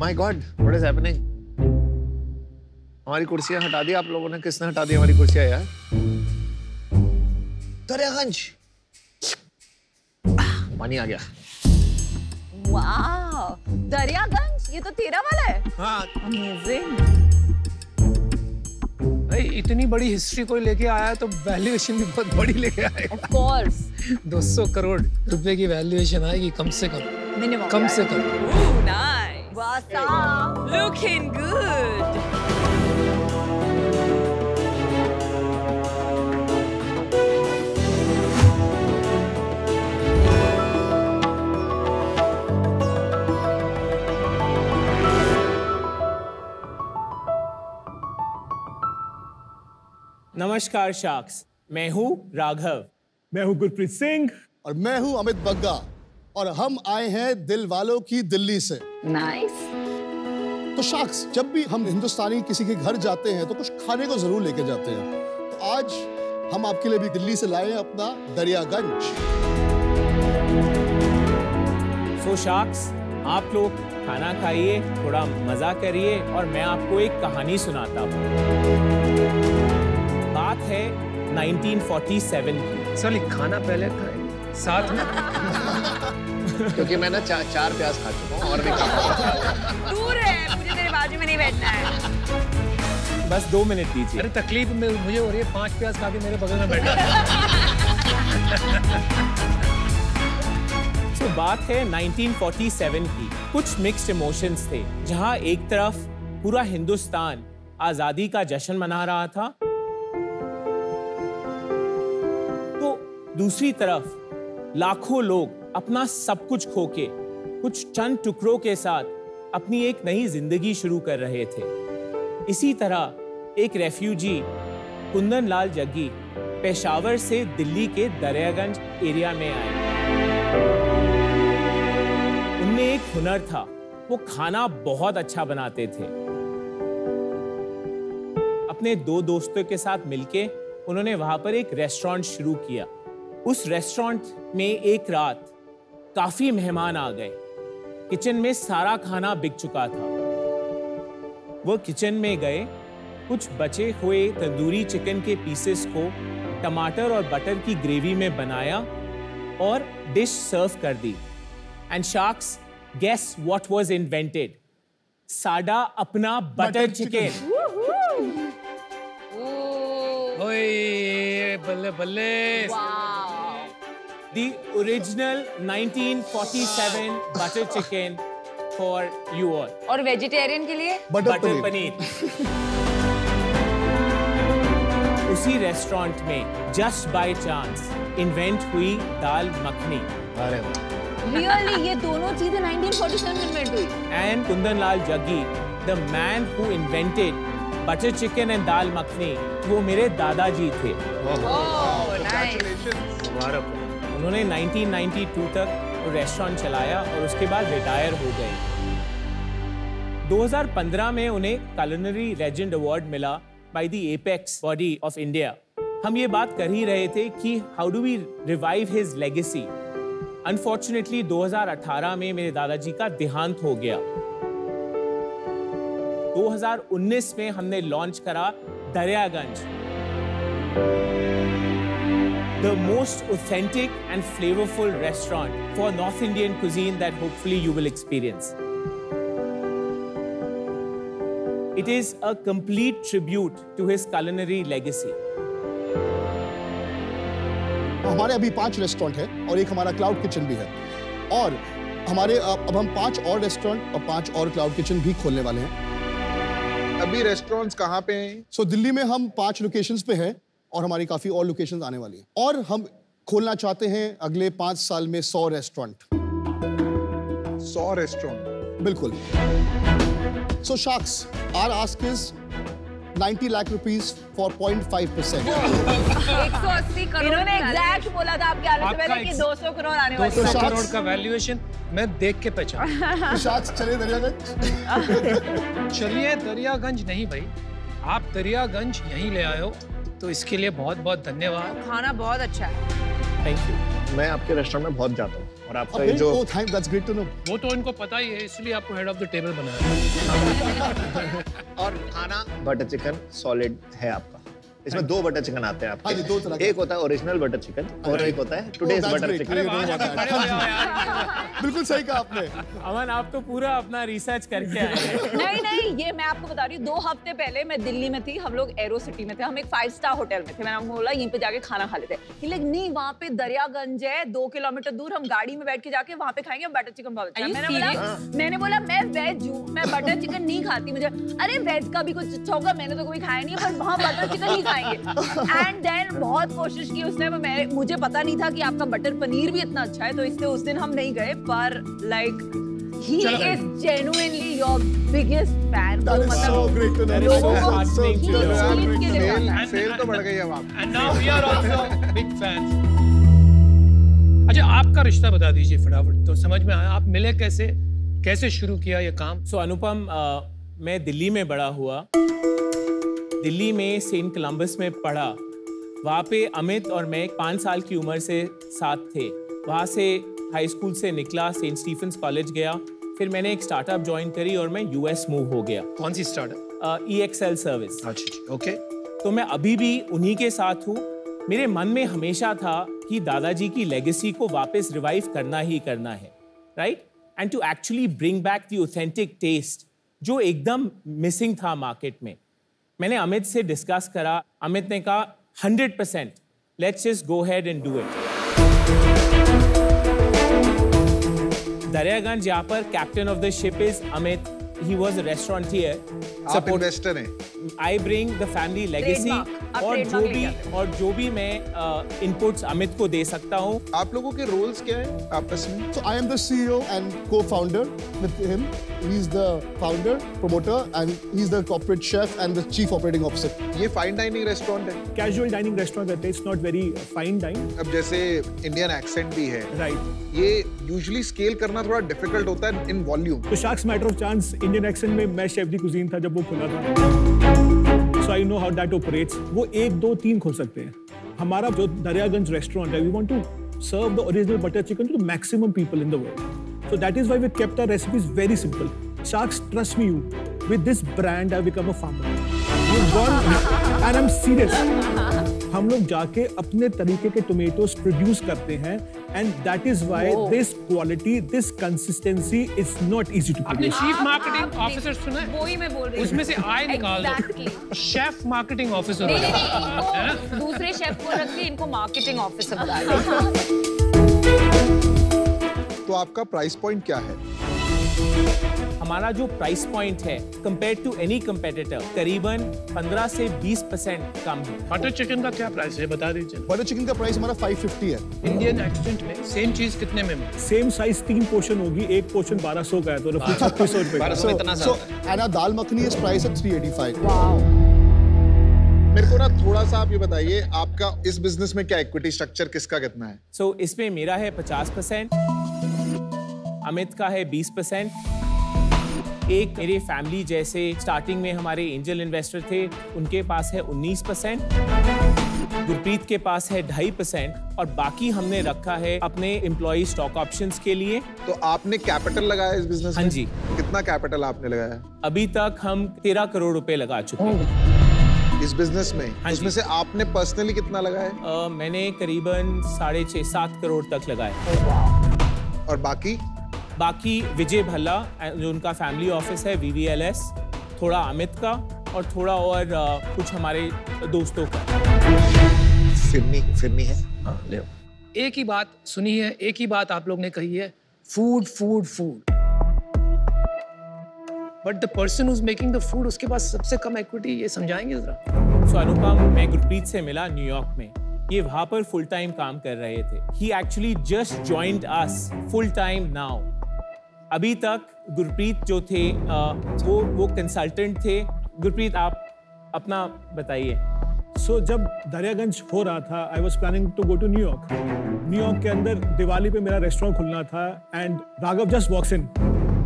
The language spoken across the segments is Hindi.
My God, what is happening? हमारी कुर्सियां हटा दी आप लोगों ने। किसने हटा दी हमारी कुर्सियां यार? दरियागंज। पानी आ गया। वाह, दरियागंज, ये तो तेरा वाला है। हाँ। अमेजिंग। भाई इतनी बड़ी हिस्ट्री कोई लेके आया है तो वैल्यूएशन भी बहुत बड़ी लेके आए। Of course. 200 करोड़ रुपए की वैल्यूएशन आएगी कम से कम। मिनिमम। कम से कम। Ooh, nice. वाह साहब। Looking good. नमस्कार शार्क्स, मैं हूँ राघव। मैं हूँ गुरप्रीत सिंह। और मैं हूं अमित बग्गा और हम आए हैं दिल वालों की दिल्ली से। नाइस। तो शार्क्स, जब भी हम हिंदुस्तानी किसी के घर जाते हैं तो कुछ खाने को जरूर लेके जाते हैं। तो आज हम आपके लिए भी दिल्ली से लाए हैं अपना दरियागंज। सो शार्क्स, आप लोग खाना खाइए, थोड़ा मजा करिए और मैं आपको एक कहानी सुनाता हूँ। बात है 1947 की। साली खाना पहले खाए साथ में। क्योंकि मैं ना चार प्याज खा चुका हूँ और भी खा। दूर है, मुझे तेरे बाजू में नहीं बैठना है। बस 2 मिनट दीजिए। अरे तकलीफ में मुझे हो रही है, 5 प्याज खा के मेरे बगल में बैठा। तो बात है 1947 की। कुछ मिक्स्ड इमोशंस थे, जहां एक तरफ पूरा हिंदुस्तान आजादी का जश्न मना रहा था, तो दूसरी तरफ लाखों लोग अपना सब कुछ खोके कुछ चंद टुकड़ों के साथ अपनी एक नई जिंदगी शुरू कर रहे थे। इसी तरह एक रेफ्यूजी कुंदन लाल जग्गी पेशावर से दिल्ली के दरियागंज एरिया में आए। उनमें एक हुनर था, वो खाना बहुत अच्छा बनाते थे। अपने 2 दोस्तों के साथ मिलके उन्होंने वहां पर एक रेस्टोरेंट शुरू किया। उस रेस्टोरेंट में एक रात काफी मेहमान आ गए। किचन में सारा खाना बिक चुका था। वो किचन में गए, कुछ बचे हुए तंदूरी चिकन के पीसेस को टमाटर और बटर की ग्रेवी में बनाया और डिश सर्व कर दी। And sharks, guess what was invented? साडा अपना बटर चिकन। ओए बल्ले बल्ले। The original 1947 butter chicken for you all. और वेजिटेरियन के लिए बटर पनीर। उसी रेस्टोरेंट में जस्ट बाय चांस इन्वेंट हुई दाल मखनी। अरे रियली ये दोनों चीजें 1947 में इन्वेंट हुई। And Kundan Lal Jaggi, the man who invented butter chicken and दाल मखनी, वो मेरे दादाजी थे। Oh, nice. उन्होंने 1992 तक वो रेस्टोरेंट चलाया और उसके बाद रिटायर हो गए। 2015 में उन्हें culinary legend अवार्ड मिला by the Apex Body of India। हम ये बात कर ही रहे थे कि how do we revive his legacy? Unfortunately 2018 में मेरे दादाजी का देहांत हो गया। 2019 में हमने लॉन्च करा Daryaganj, the most authentic and flavorful restaurant for North Indian cuisine that hopefully you will experience. It is a complete tribute to his culinary legacy. हमारे अभी 5 रेस्टोरेंट है और एक हमारा क्लाउड किचन भी है। और हमारे अब हम 5 और रेस्टोरेंट और 5 और क्लाउड किचन भी खोलने वाले हैं। अभी रेस्टोरेंट्स कहाँ पे हैं? सो दिल्ली में हम 5 लोकेशंस पे हैं और हमारी काफी और लोकेशंस आने वाली हैं। और हम खोलना चाहते हैं अगले 5 साल में 100 रेस्टोरेंट। 100 रेस्टोरेंट? बिल्कुल। So sharks, our ask is 90 lakh rupees for 0.5%। 180 crore. इन्होंने एग्जैक्ट बोला था आपके आने से पहले कि 200 करोड़ आने वाले हैं। 200 करोड़ का वैल्यूएशन मैं देख के पहचान। शार्क्स, चलिए दरियागंज। चलिए दरियागंज नहीं भाई, आप दरियागंज यहीं ले आए हो तो इसके लिए बहुत बहुत धन्यवाद। खाना बहुत अच्छा है। Thank you. मैं आपके रेस्टोरेंट में बहुत जाता हूँ और आपका Okay, ये जो oh, thank, that's great to know. वो तो इनको पता ही है, इसलिए आपको हेड ऑफ द टेबल बनाया। और खाना बटर चिकन सॉलिड है आपका। इसमें 2 बटर चिकन आते हैं हाँ जी, 2 तरह आपके। के। एक होता है ओरिजिनल बटर चिकन और एक होता है today's that's butter great. Chicken. बिल्कुल सही कहा आपने। अमन, आप तो पूरा अपना रिसर्च करके आए हैं। नहीं, ये मैं आपको बता रही हूँ, 2 हफ्ते पहले मैं दिल्ली में थी, हम लोग एरो सिटी में थे, हम एक 5 स्टार होटल में थे। मैंने आपको बोला यहीं पे जाके खाना खा लेते हैं, लेकिन नहीं, वहाँ पे दरियागंज है 2 किलोमीटर दूर, हम गाड़ी में बैठ के जाके वहाँ पे खाएंगे बटर चिकन बहुत अच्छा। मैंने बोला मैं वेज हूँ, मैं बटर चिकन नहीं खाती, मुझे अरे वेज का भी कुछ अच्छा होगा, मैंने तो कभी खाया नहीं है, पर वहाँ बटर चिकन नहीं खाएंगे। एंड देन बहुत कोशिश की उसने, मुझे पता नहीं था कि आपका बटर पनीर भी इतना अच्छा है, तो इसलिए उस दिन हम नहीं गए, पर like he is genuinely your biggest fan. That is so great to know. That is so heartening to know. Sale तो बढ़ गई अब आप। And now we are also big fans. अच्छा, आपका रिश्ता बता दीजिए फटाफट, तो समझ में आया, आप मिले कैसे, कैसे शुरू किया ये काम? सो अनुपम, मैं दिल्ली में बड़ा हुआ, दिल्ली में सेंट कोलंबस में पढ़ा। वहाँ पे अमित और मैं 5 साल की उम्र से साथ थे। वहाँ से हाई स्कूल से निकला, सेंट स्टीफेंस कॉलेज गया, फिर मैंने एक स्टार्टअप ज्वाइन करी और मैं यूएस मूव हो गया। कौन सी स्टार्टअप? EXL service. अच्छा, ओके। तो मैं अभी भी उन्हीं के साथ हूँ। मेरे मन में हमेशा था कि दादाजी की लेगेसी को वापस रिवाइव करना ही करना है, right? And to actually bring back the authentic taste जो एकदम मिसिंग था मार्केट में। मैंने अमित से डिस्कस करा, अमित ने कहा 100%, let's just go ahead and do it. Daryaganj, यहाँ पर captain of the ship is Amit. He was a restaurateur. आप इन्वेस्टर हैं। I bring the family legacy और जो भी मैं इनपुट्स अमित को दे सकता हूँ। आप लोगों के रोल्स क्या हैं आपस में? So I am the CEO and co-founder with him. He's the founder, promoter, and he's the corporate chef and the chief operating officer. ये फाइन डाइनिंग रेस्टोरेंट है। Casual dining restaurant रहते हैं, it's not very fine dine. अब जैसे इंडियन एक्सेंट भी है, Right. ये यूजुअली स्केल करना थोड़ा डिफिकल्ट होता है इन वॉल्यूम। तो Shark's Matter of Chance Indian accent में मैं शेफ दी कुजीन था जब वो खुला था। So I know how that operates. वो 1, 2, 3 खोल सकते हैं। हमारा जो दरियागंज रेस्टोरेंट है, we want to serve the original butter chicken to the maximum people in the world. So that is why we kept our recipes very simple. Sharks, trust me, with this brand I've become a farmer. We've gone, and I'm serious. हम लोग जाके अपने तरीके के टोमेटोज प्रोड्यूस करते हैं, and that is why this quality, this consistency is not easy to आपने produce. चीफ मार्केटिंग ऑफिसर सुना है? वो ही मैं बोल रही हूँ। उसमें से आई निकाल दो। Exactly. Chef marketing officer. नहीं, इनको दूसरे शेफ को रख के इनको मार्केटिंग ऑफिसर बना रहे। तो आपका प्राइस पॉइंट क्या है? हमारा जो प्राइस पॉइंट है कंपेयर टू एनी कंपेटिटर करीबन 15 से 20% कम है। बटर चिकन का क्या प्राइस है, बता दीजिए। बटर चिकन का प्राइस हमारा 550 है। इंडियन एक्सेंट में सेम चीज कितने में मिलती सेम साइज 3 पोर्शन होगी, एक पोर्शन 1200 का है, तो रफली 3600 रुपए का। में इतना So and our dal makhani is priced at 385. मेरे को ना थोड़ा सा आप ये बताइए, आपका इस बिजनेस में क्या इक्विटी स्ट्रक्चर किसका कितना है? सो इसमें मेरा है 50%, अमित का है 20%, एक मेरे फैमिली जैसे स्टार्टिंग में हमारे एंजल इन्वेस्टर थे, उनके पास है 19%, गुरप्रीत के पास है 2.5% और बाकी हमने रखा है अपने एम्प्लॉय स्टॉक ऑप्शंस के लिए। तो आपने कैपिटल लगाया इस बिजनेस में? हाँ जी। कितना कैपिटल आपने लगाया अभी तक हम 13 करोड़ रुपए लगा चुके हैं इस बिजनेस में? हाँ उसमें जी। से आपने पर्सनली कितना लगाया? मैंने करीबन 6.5-7 करोड़ तक लगाया। और बाकी विजय भल्ला जो उनका फैमिली ऑफिस है VVLS, थोड़ा अमित का और थोड़ा और कुछ हमारे दोस्तों का। फिरनी है। हाँ, ले आओ। एक ही बात सुनी है, एक ही बात आप लोग ने कही है, food food food, but the person who is making the food उसके पास सबसे कम इक्विटी, ये समझाएंगे जरा। सो अनुपम, मैं गुरप्रीत से मिला न्यूयॉर्क में, ये वहां पर फुल टाइम काम कर रहे थे। He actually just joined us full time now. अभी तक गुरप्रीत जो थे वो कंसल्टेंट थे। गुरप्रीत, आप अपना बताइए। सो जब दरियागंज हो रहा था, I was planning to go to New York. New York के अंदर दिवाली पे मेरा रेस्टोरेंट खुलना था, and Raghav just walks in,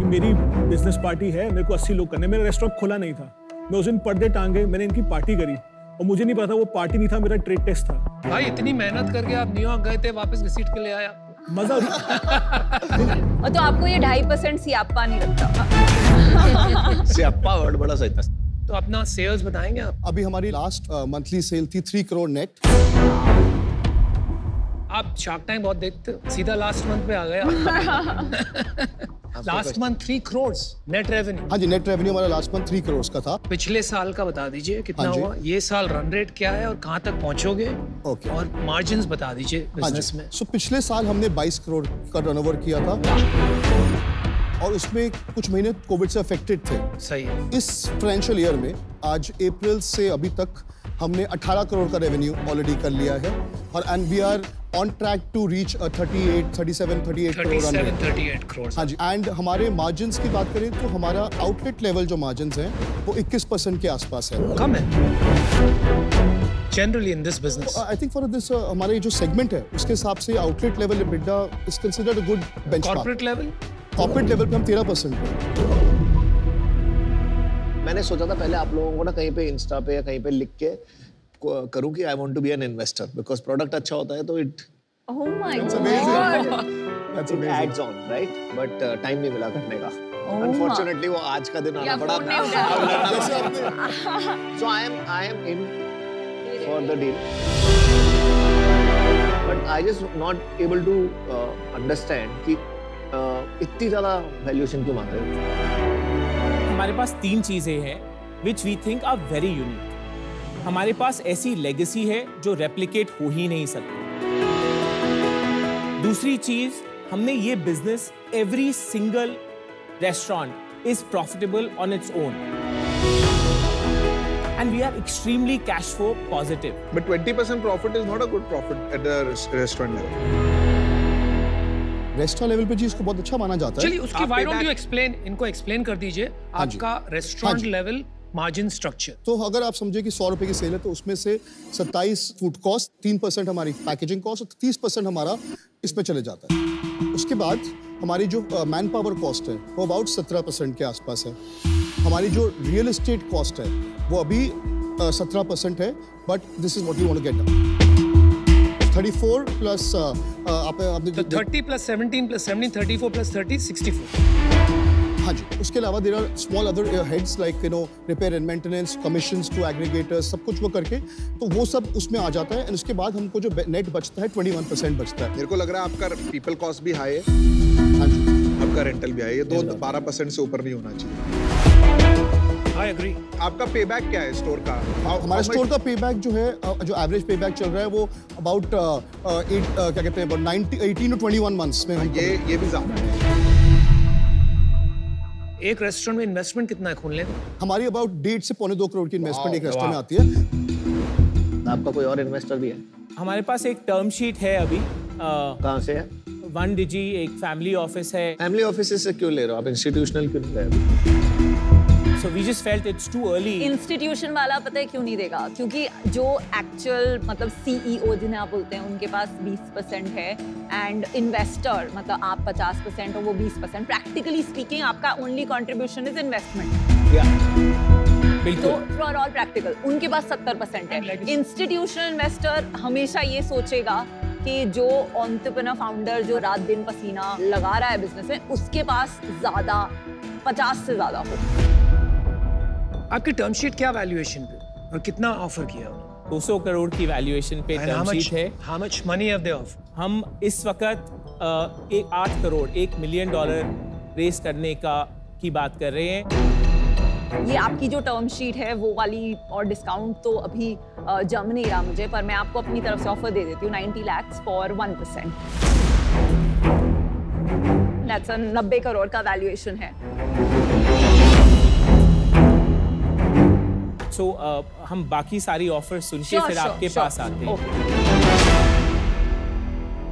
मेरी बिजनेस पार्टी है, मेरे को 80 लोग करने। मेरा रेस्टोरेंट खुला नहीं था, मैं उस दिन पर्दे टांगे, मैंने इनकी पार्टी करी और मुझे नहीं पता वो पार्टी नहीं था, मेरा ट्रेड टेस्ट था। भाई इतनी मेहनत करके आप न्यूयॉर्क गए थे, वापस घसीट के ले आया। मजा और तो आपको ये 2.5% सियाप्पा नहीं लगता? सियाप्पा वर्ड बड़ा सही था। तो अपना सेल्स बताएंगे आप? अभी हमारी लास्ट मंथली सेल थी 3 करोड़ नेट। आप शार्क टाइम बहुत देखते हो, सीधा लास्ट मंथ पे आ गया। Last month 3 crore net revenue. हाँ जी, नेट रेवेन्यू हमारा लास्ट मंथ 3 करोड़ का था। पिछले साल का बता दीजिए कितना हाँ जी। हुआ, ये साल रन रेट क्या है और कहाँ तक पहुंचोगे? ओके। और मार्जिन्स बता दीजिए बिजनेस में। सो पिछले साल हमने 22 करोड़ का टर्नओवर किया था और उसमें कुछ महीने कोविड से अफेक्टेड थे। सही है। इस फाइनेंशियल ईयर में आज अप्रैल से अभी तक हमने 18 करोड़ का रेवेन्यू ऑलरेडी कर लिया है और and we are on track to reach 38 crore. हाँ जी। एंड हमारे मार्जिन्स की बात करें तो हमारा आउटलेट लेवल जो मार्जिन्स हैं वो 21% के आसपास है। कम है generally in this business. I think for this हमारे जो सेगमेंट है उसके हिसाब से outlet level EBITDA is considered a good benchmark. Corporate level पे हम 13% पे। मैंने सोचा था पहले आप लोगों को ना कहीं पे इंस्टा पे या कहीं पे लिख के करूं कि I want to be an investor, because product अच्छा होता है तो it Oh my That's God. amazing. That's amazing. Adds on, right? But time नहीं मिला करने का। Oh अनफॉर्चूनेटली वो आज का दिन आना पड़ा। So I am in for the deal, but I just not able to understand कि इतनी ज्यादा वैल्यूएशन क्यों मांग रहे हो? हमारे पास 3 चीजें हैं which we think are very unique। हमारे पास ऐसी लेगेसी है जो रेप्लिकेट हो ही नहीं सकती। दूसरी चीज, हमने ये business every single restaurant is profitable on its own and we are extremely cash flow positive. But 20% profit is not a good profit at the restaurant level. Restaurant level पे जी इसको बहुत अच्छा माना जाता है। चलिए उसकी व्हाई डोंट यू एक्सप्लेन, इनको एक्सप्लेन कर दीजिए हाँ जी। आपका रेस्टोरेंट लेवल मार्जिन स्ट्रक्चर। तो अगर आप समझे कि 100 रुपए की सेल है तो उसमें से 27 फूड कॉस्ट, 3% हमारी पैकेजिंग कॉस्ट और 30% हमारा इसमें चले जाता है। उसके बाद हमारी जो मैन पावर कॉस्ट है वो अबाउट 17% के आसपास है। हमारी जो रियल एस्टेट कॉस्ट है वो अभी 17% है, but this is what we want to get 34 plus आपने 30 प्लस 17 प्लस 17 34 प्लस 30 64। हाँ जी। उसके अलावा there are small other heads like you know repair and maintenance, commissions to aggregators, सब कुछ वो करके तो वो सब उसमें आ जाता है। एंड उसके बाद हमको जो नेट बचता है 21% बचता है। मेरे को लग रहा है आपका पीपल कॉस्ट भी हाई है, हाँ जी। आपका रेंटल भी हाई है, ये 12% से ऊपर नहीं होना चाहिए। I agree. आपका पेबैक क्या है स्टोर का? हमारे स्टोर का पेबैक जो है, जो एवरेज पेबैक चल रहा है वो अबाउट क्या कहते हैं 18 to 21 मंथ्स में। ये भी ज्यादा है। एक रेस्टोरेंट में इन्वेस्टमेंट कितना है खोलने का? हमारी अबाउट 1.5 से 2.25 करोड़ की इन्वेस्टमेंट एक रेस्टोरेंट में आती है। आपका कोई और इन्वेस्टर भी है? हमारे पास एक टर्म शीट है अभी। कहाँ से है? 1 डिजी एक फैमिली ऑफिस है। फैमिली ऑफिस से क्यों ले रहे हो आप? इंस्टीट्यूशनल क्यों नहीं ले रहे? So we just felt it's too early. Institution वाला पता है क्यों नहीं देगा? क्योंकि जो एक्चुअल मतलब सीईओ जिन्हें आप बोलते हैं उनके पास 20% है एंड इन्वेस्टर मतलब आप 50% और वो 20%। प्रैक्टिकली स्पीकिंग आपका ओनली कंट्रीब्यूशन इज इन्वेस्टमेंट। बिल्कुल। फॉर ऑल प्रैक्टिकल उनके पास 70% है। इंस्टीट्यूशनल इन्वेस्टर हमेशा ये सोचेगा कि जो एंटरप्रेन्योर फाउंडर जो रात दिन पसीना लगा रहा है बिजनेस में उसके पास ज्यादा 50 से ज्यादा हो। आपकी टर्म शीट क्या वैल्यूएशन पे और कितना ऑफर किया उन्होंने? 200 करोड़ की वैल्यूएशन पे टर्म शीट है। How much money have they offer? हम इस वक्त 8 करोड़ $1 मिलियन रेस करने की बात कर रहे हैं। ये आपकी जो टर्म शीट है वो वाली और डिस्काउंट तो अभी जम नहीं रहा मुझे, पर मैं आपको अपनी तरफ से ऑफर दे देती हूँ 90 lakhs फॉर 1%। दैट्स 90 करोड़ का वैल्यूएशन है। So, हम बाकी सारी ऑफर सुन के फिर आपके पास आते हैं।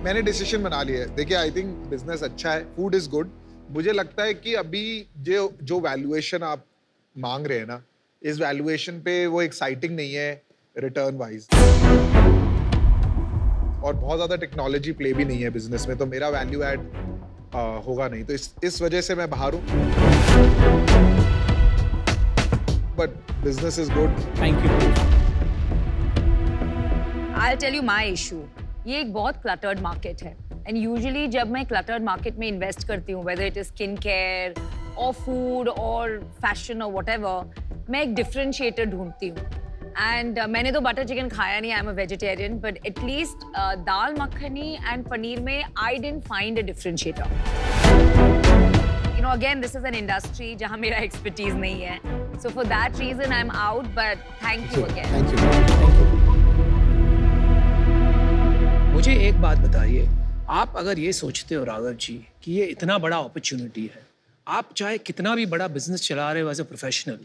मैंने डिसीजन बना लिया है। देखिए आई थिंक बिजनेस अच्छा है, फूड इज गुड। मुझे लगता है कि अभी जो वैल्यूएशन आप मांग रहे हैं ना, इस वैल्यूएशन पे वो एक्साइटिंग नहीं है रिटर्न वाइज, और बहुत ज्यादा टेक्नोलॉजी प्ले भी नहीं है बिजनेस में, तो मेरा वैल्यू ऐड होगा नहीं, तो इस वजह से मैं बाहर हूँ। But business is good. Thank you. I'll tell you my issue. ये एक बहुत cluttered market है. And usually जब मैं cluttered market में invest करती हूँ, whether it is skincare or food or fashion or whatever, मैं एक differentiator ढूंढती हूँ. And मैंने तो बटर चिकन खाया नहीं, I'm a vegetarian, but at least dal makhani and paneer में I didn't find a differentiator. You know, again, this is an industry जहाँ मेरा expertise नहीं है. So for that reason, I'm out. But thank you again. Thank you. मुझे एक बात बताइए, आप अगर ये सोचते हो राघव जी कि ये इतना बड़ा अपॉर्चुनिटी है, आप चाहे कितना भी बड़ा बिजनेस चला रहे हो एज ए प्रोफेशनल,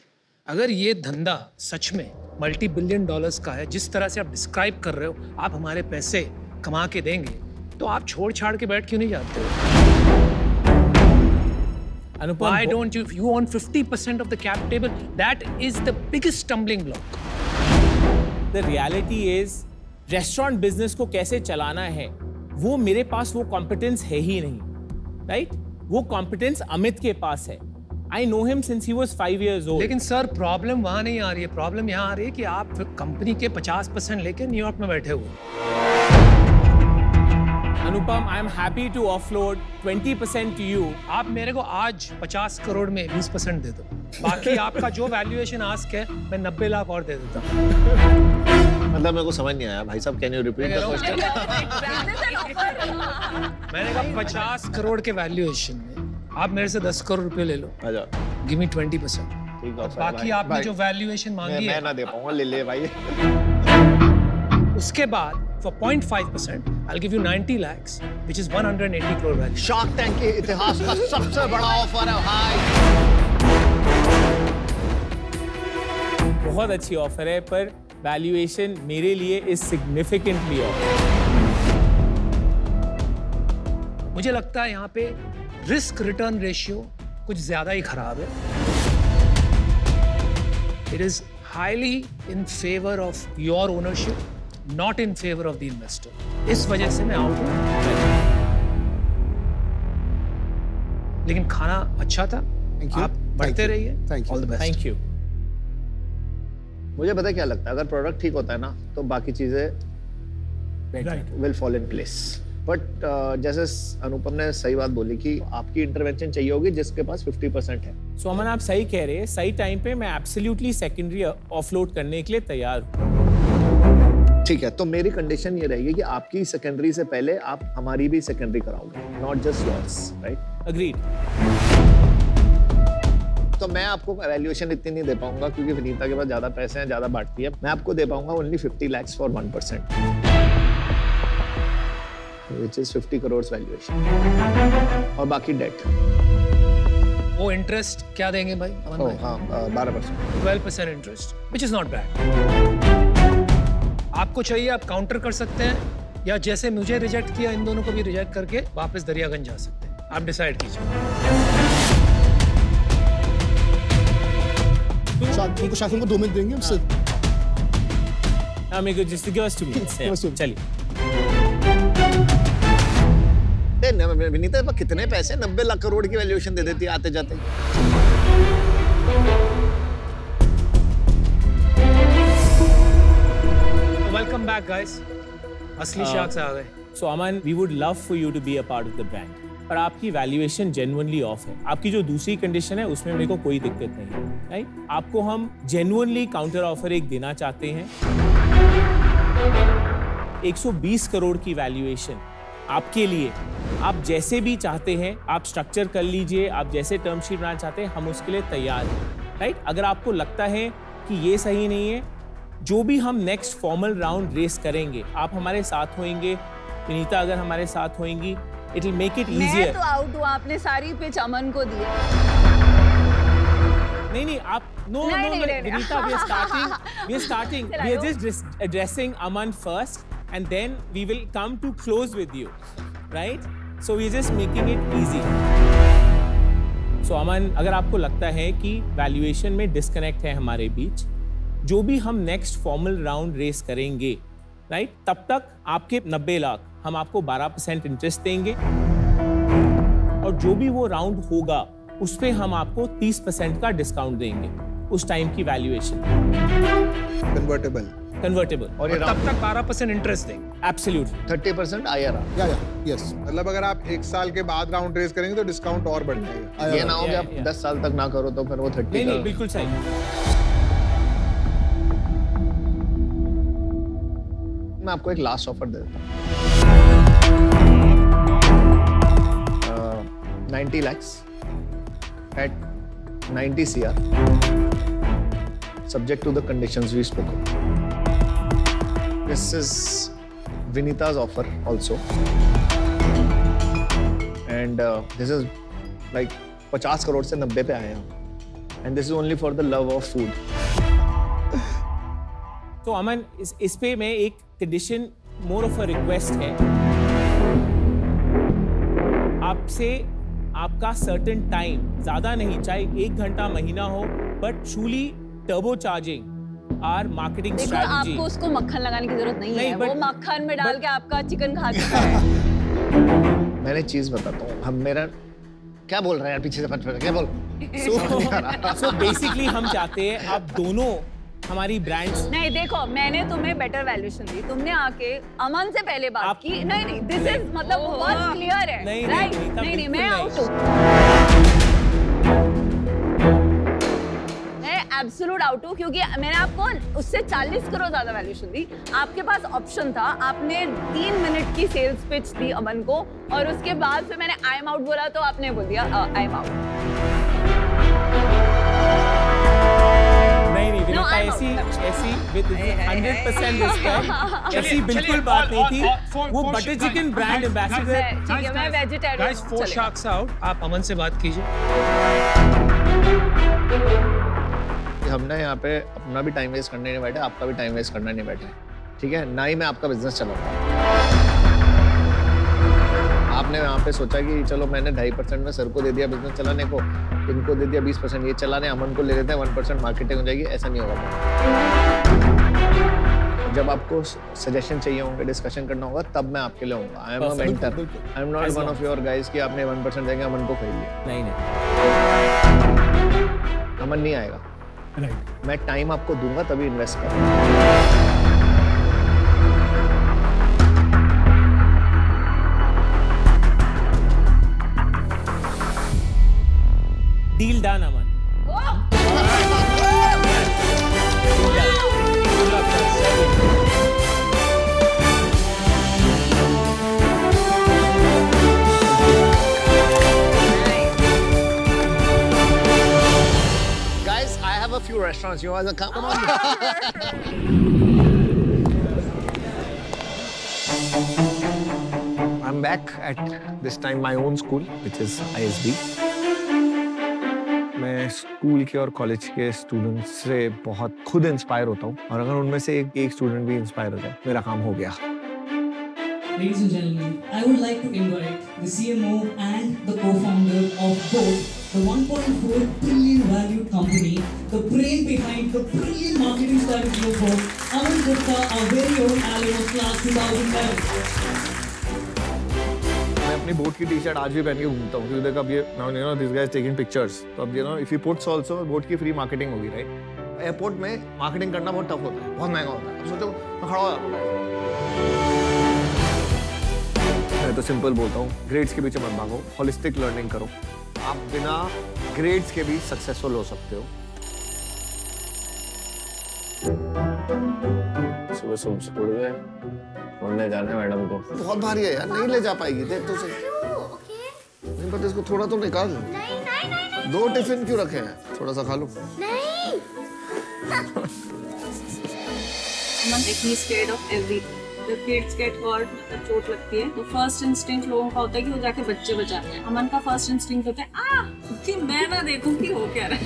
अगर ये धंधा सच में मल्टी $billion का है, जिस तरह से आप डिस्क्राइब कर रहे हो, आप हमारे पैसे कमा के देंगे, तो आप छोड़ छाड़ के बैठ क्यों नहीं जाते हो? Why don't you own 50% of the cap table? That is the biggest stumbling block. The reality is, restaurant business को कैसे चलाना है, वो मेरे पास वो कॉम्पिटेंस है ही नहीं, राइट? वो कॉम्पिटेंस अमित के पास है. I know him since he was 5 years old. लेकिन सर प्रॉब्लम वहां नहीं आ रही है, प्रॉब्लम यहाँ आ रही है कि आप कंपनी के 50% लेके न्यूयॉर्क में बैठे हुए. अनुपम, I am happy to offload 20% to you. आप मेरे को आज 50 करोड़ में 20% दे दो, बाकी आपका जो वैल्यूएशन आस्क है मैं 90 लाख और दे देता हूँ. मतलब मेरे को समझ नहीं आया भाई साहब, can you repeat the question? मैंने कहा 50 करोड़ के वैल्यूएशन में आप मेरे से 10 करोड़ रुपए ले लो, गिव मी 20%. बाकी आपने जो वैल्यूएशन मांगी है मैं ना दे पाऊंगा, ले भाई. उसके बाद for 0.5% I'll give you 90 lakhs, which is 180 crore value. Shark tank के इतिहास का सबसे बड़ा ऑफर है भाई. बहुत अच्छी ऑफर है, पर वैल्यूएशन मेरे लिए इज सिग्निफिकेंटली ऑफ. मुझे लगता है यहाँ पे रिस्क रिटर्न रेशियो कुछ ज्यादा ही खराब है. It is highly in favor of your ownership, not in favor of the investor. इस वजह से मैं आउट हूँ. लेकिन खाना अच्छा था. आप बढ़ते रहिए. All the best. Thank you. मुझे पता है क्या लगता है, अगर प्रोडक्ट ठीक होता है ना तो बाकी चीजें will fall in place. But जैसे अनुपम ने सही बात बोली कि आपकी इंटरवेंशन चाहिए होगी जिसके पास 50% है. सो अमन, आप सही कह रहे हैं. सही टाइम पे मैं एब्सोल्युटली सेकेंडरी ऑफलोड करने के लिए तैयार हूँ. ठीक है, तो मेरी कंडीशन ये रहेगी कि आपकी सेकेंडरी से पहले आप हमारी भी सेकेंडरी कराओगे, not just yours, right? Agreed. तो मैं आपको वैल्यूएशन इतनी नहीं दे पाऊंगा क्योंकि विनीता के पास ज्यादा पैसे हैं, ज्यादा बांटती है. मैं आपको दे पाऊंगा only 50 lakhs for 1%, which is 50 crores valuation, और बाकी डेट. वो इंटरेस्ट क्या देंगे भाई? हाँ, 12%. 12% interest, which is not bad. आपको चाहिए आप काउंटर कर सकते हैं, या जैसे मुझे रिजेक्ट किया इन दोनों को भी रिजेक्ट करके वापस दरियागंज जा सकते हैं. आप डिसाइड कीजिए. उनको शासन को 2 मिनट देंगे हमसे. मेरे को just give us 2 minutes. चलिए. विनीता पर कितने पैसे? 90 लाख करोड़ की वैल्यूएशन दे देती है आते जाते. Welcome back guys. असली शार्क्स आ गए. So Aman, we would love for you to be a part of the brand, पर आपकी वैल्यूएशन जेन्युइनली ऑफ है. आपकी जो दूसरी कंडीशन है उसमें मेरे को कोई दिक्कत नहीं है, राइट? आपको हम जेन्युइनली काउंटर ऑफर एक देना चाहते हैं. 120 करोड़ की वैल्यूएशन आपके लिए. आप जैसे भी चाहते हैं आप स्ट्रक्चर कर लीजिए, आप जैसे टर्म शीट बनाना चाहते हैं हम उसके लिए तैयार हैं, राइट? अगर आपको लगता है कि ये सही नहीं है, जो भी हम नेक्स्ट फॉर्मल राउंड रेस करेंगे आप हमारे साथ होंगे, विनीता अगर हमारे साथ होंगी, it will make it easier. मैं तो आउट हूँ, आपने सारी पिच अमन को दी. नहीं आप no Vinita, we are starting we are just addressing Aman first and then we will come to close with you, right? So we're just making it easy. So अमन, अगर आपको लगता है कि वैल्यूएशन में डिस्कनेक्ट है हमारे बीच, जो भी हम नेक्स्ट फॉर्मल राउंड रेस करेंगे, राइट, तब तक आपके 90 लाख हम आपको 12% इंटरेस्ट देंगे, और जो भी वो राउंड होगा उस पे हम आपको 30% का डिस्काउंट देंगे उस टाइम की वैल्यूएशन. कन्वर्टेबल. कन्वर्टेबल। और ये तब तक 12% इंटरेस्ट देंगे। Absolutely 30% IRR। या यस, मतलब अगर आप 1 साल के बाद राउंड रेज करेंगे तो डिस्काउंट और बढ़ जाएगा। ये ना हो कि आप या। 10 साल तक ना करो तो फिर वो 30 नहीं का नहीं बिल्कुल सही। मैं आपको एक लास्ट ऑफर दे देता हूँ। 90 lakhs at 90 CR, subject to the conditions we spoke of. This is Vinita's offer also, and this is like 50 crore से 90 पे आए हैं, and this is only for the love of food. तो अमन इस पे मैं एक condition more of a request है आपसे, आपका सर्टेन टाइम ज्यादा नहीं, चाहे 1 घंटा महीना हो, but truly turbo charging our marketing देखो स्ट्रेटजी। आपको उसको मक्खन लगाने की जरूरत नहीं है, नहीं, वो but- मक्खन में डाल के आपका चिकन खा चुका है। मैंने चीज बताता हूँ, हम मेरा क्या बोल रहे हैं यार, पीछे से फट क्या बोल। सो बेसिकली हम चाहते हैं आप दोनों हमारी ब्रांड्स। नहीं देखो, मैंने तुम्हें बेटर वैल्यूएशन दी, तुमने आके अमन से पहले बात आप- की। नहीं दिस इज मतलब बहुत क्लियर है। नहीं, राइट? नहीं, तब नहीं मैं बिल्कुल आउट हूँ, मैं एब्सोल्यूट आउट हूँ, क्योंकि मैंने आपको उससे 40 करोड़ ज्यादा वैल्यूएशन दी। आपके पास ऑप्शन था, आपने 3 मिनट की सेल्स पिच दी अमन को, और उसके बाद फिर मैंने आई एम आउट बोला तो आपने बोल दिया आई एम आउट। नहीं नहीं No, I'm ऐसी out. ऐसी विद 100% रिस्पेक्ट ऐसी बिल्कुल बात नहीं थी। वो बटर चिकन ब्रांड एम्बेसडर। ठीक है, मैं वेजिटेरियन Guys, 4 sharks out. आप अमन से बात कीजिए। हमने यहाँ पे अपना भी टाइम वेस्ट करने नहीं बैठे, आपका भी टाइम वेस्ट करना नहीं बैठे, ठीक है? ना ही मैं आपका बिजनेस चलाऊंगा। आपने यहाँ पे सोचा कि चलो मैंने 2.5% में सर को दे दिया बिजनेस चलाने को, इनको दे दिया 20%, ये चलाने अमन को ले लेते हैं, 1% मार्केटिंग हो जाएगी, ऐसा नहीं होगा। जब आपको सजेशन चाहिए होंगे, डिस्कशन करना होगा, तब मैं आपके लिए होऊंगा। I am a mentor, I am not one of your guys कि आपने 1% देंगे अमन को खरीदिए। नहीं नहीं अमन नहीं आएगा। राइट। मैं टाइम आपको दूंगा तभी इन्वेस्ट करूंगा। Deal done Aman. Guys, I have a few restaurants. You want to come on? I'm back at this time my own school, which is ISB. मैं स्कूल के और कॉलेज के स्टूडेंट्स से बहुत खुद इंस्पायर होता हूँ, और अगर उनमें से एक स्टूडेंट भी इंस्पायर हो जाए, मेरा काम हो गया। Ladies and gentlemen, I would like to invite the CMO and the co-founder of both the 1.4 billion valued company, the brain behind the brilliant marketing strategy of both, Aman Gupta, our very own alum of class 2011. मैं अपनी बोट की टी-शर्ट आज भी पहन के घूमता हूँ, क्योंकि अब ये you know this guy is taking pictures, तो अब you know if he puts also boat की फ्री मार्केटिंग होगी, राइट? एयरपोर्ट में मार्केटिंग करना बहुत टफ होता है, बहुत महंगा होता है। अब सोचो मैं खड़ा हो जाता हूँ। मैं तो सिंपल बोलता हूँ, ग्रेड्स के पीछे मत भागो, होलिस्टिक लर्निंग करो। आप बिना ग्रेड्स के भी सक्सेसफुल हो सकते हो। सुबह सुबह उड़ गए, उड़ने जाने मैडम को। बहुत भारी है यार, नहीं ले जा पाएगी, देख तो सही। नहीं पता, इसको थोड़ा तो निकाल। नहीं। 2 टिफिन क्यों रखे हैं? थोड़ा सा खा लो। नहीं। He's scared of everything. The kids get hurt, मतलब चोट लगती है, तो फर्स्ट इंस्टिंक्ट लोगों का होता है कि वो जाके बच्चे बचाते हैं। अमन का फर्स्ट इंस्टिंक्ट होता है कि मैं ना देखूं कि हो क्या रहा है।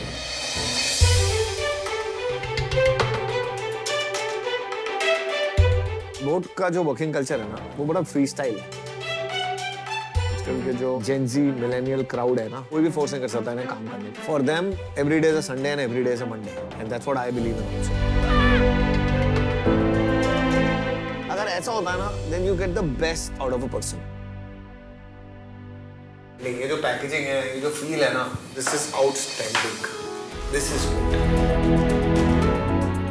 बोट का जो वर्किंग कल्चर है ना, वो बड़ा फ्री स्टाइल है। के जो जेनजी मिलेनियल क्राउड है ना, कोई भी फोर्स नहीं कर सकता इन्हें काम करने। For them every day is a Sunday and every day is a Monday, and that's what I believe in also. अगर ऐसा होता है ना, then you get the best out of a person. ये जो पैकेजिंग है, ये जो फील है ना, this is outstanding, this is good.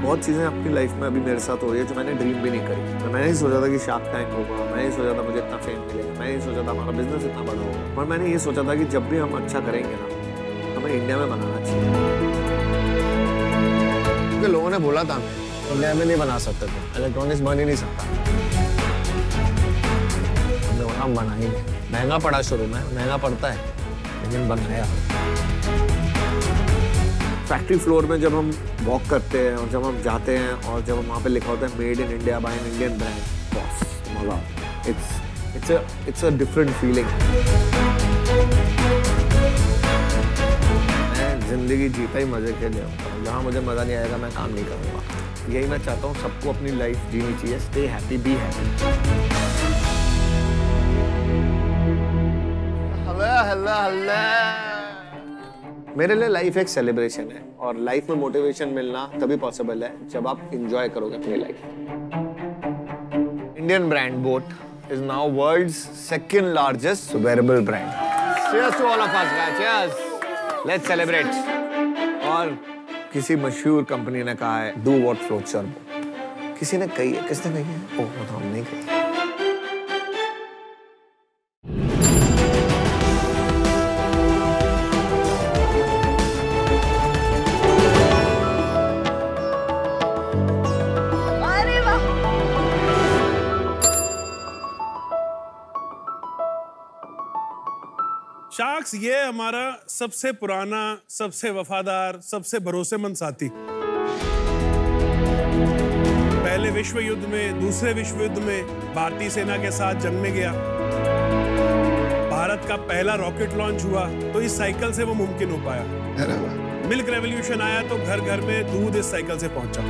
बहुत चीज़ें अपनी लाइफ में अभी मेरे साथ हो रही है जो मैंने ड्रीम भी नहीं करी। तो मैंने नहीं सोचा था कि शार्क टैंक होगा, मैंने नहीं सोचा था मुझे इतना फेम मिलेगा, मैंने नहीं सोचा था हमारा बिजनेस इतना बड़ा होगा, और मैंने ये सोचा था कि जब भी हम अच्छा करेंगे ना, हमें इंडिया में बनाना चाहिए। क्योंकि लोगों ने बोला था इंडिया में नहीं बना सकते थे, इलेक्ट्रॉनिक्स बन ही नहीं सकता। हमने बोला हम बनाएंगे। महंगा पड़ा शुरू में, महंगा पड़ता है, लेकिन बनाया। फैक्ट्री फ्लोर में जब हम वॉक करते हैं और जब हम जाते हैं और जब वहाँ पे लिखा होता है made in India by an Indian brand, boss मजा। It's a different feeling. मैं जिंदगी जीता ही मजे के लिए होता हूँ। जहाँ मुझे मजा नहीं आएगा मैं काम नहीं करूँगा। यही मैं चाहता हूँ, सबको अपनी लाइफ जीनी चाहिए। Stay happy, be happy. मेरे लिए लाइफ एक सेलिब्रेशन है और लाइफ में मोटिवेशन मिलना तभी पॉसिबल है जब आप एंजॉय करोगे अपनी life. Indian brand boat is now world's second largest wearable brand. Cheers to all of us guys, cheers, let's celebrate. और किसी मशहूर कंपनी ने कहा है do what floats your boat. किसी ने कही है, किसने कही है? ओह मतलब हम नहीं कही। शार्क्स ये हमारा सबसे पुराना, सबसे वफादार, सबसे भरोसेमंद साथी। पहले विश्व युद्ध में, दूसरे विश्व युद्ध में भारतीय सेना के साथ जंग में गया। भारत का पहला रॉकेट लॉन्च हुआ तो इस साइकिल से वो मुमकिन हो पाया। मिल्क रेवोल्यूशन आया तो घर घर में दूध इस साइकिल से पहुंचा।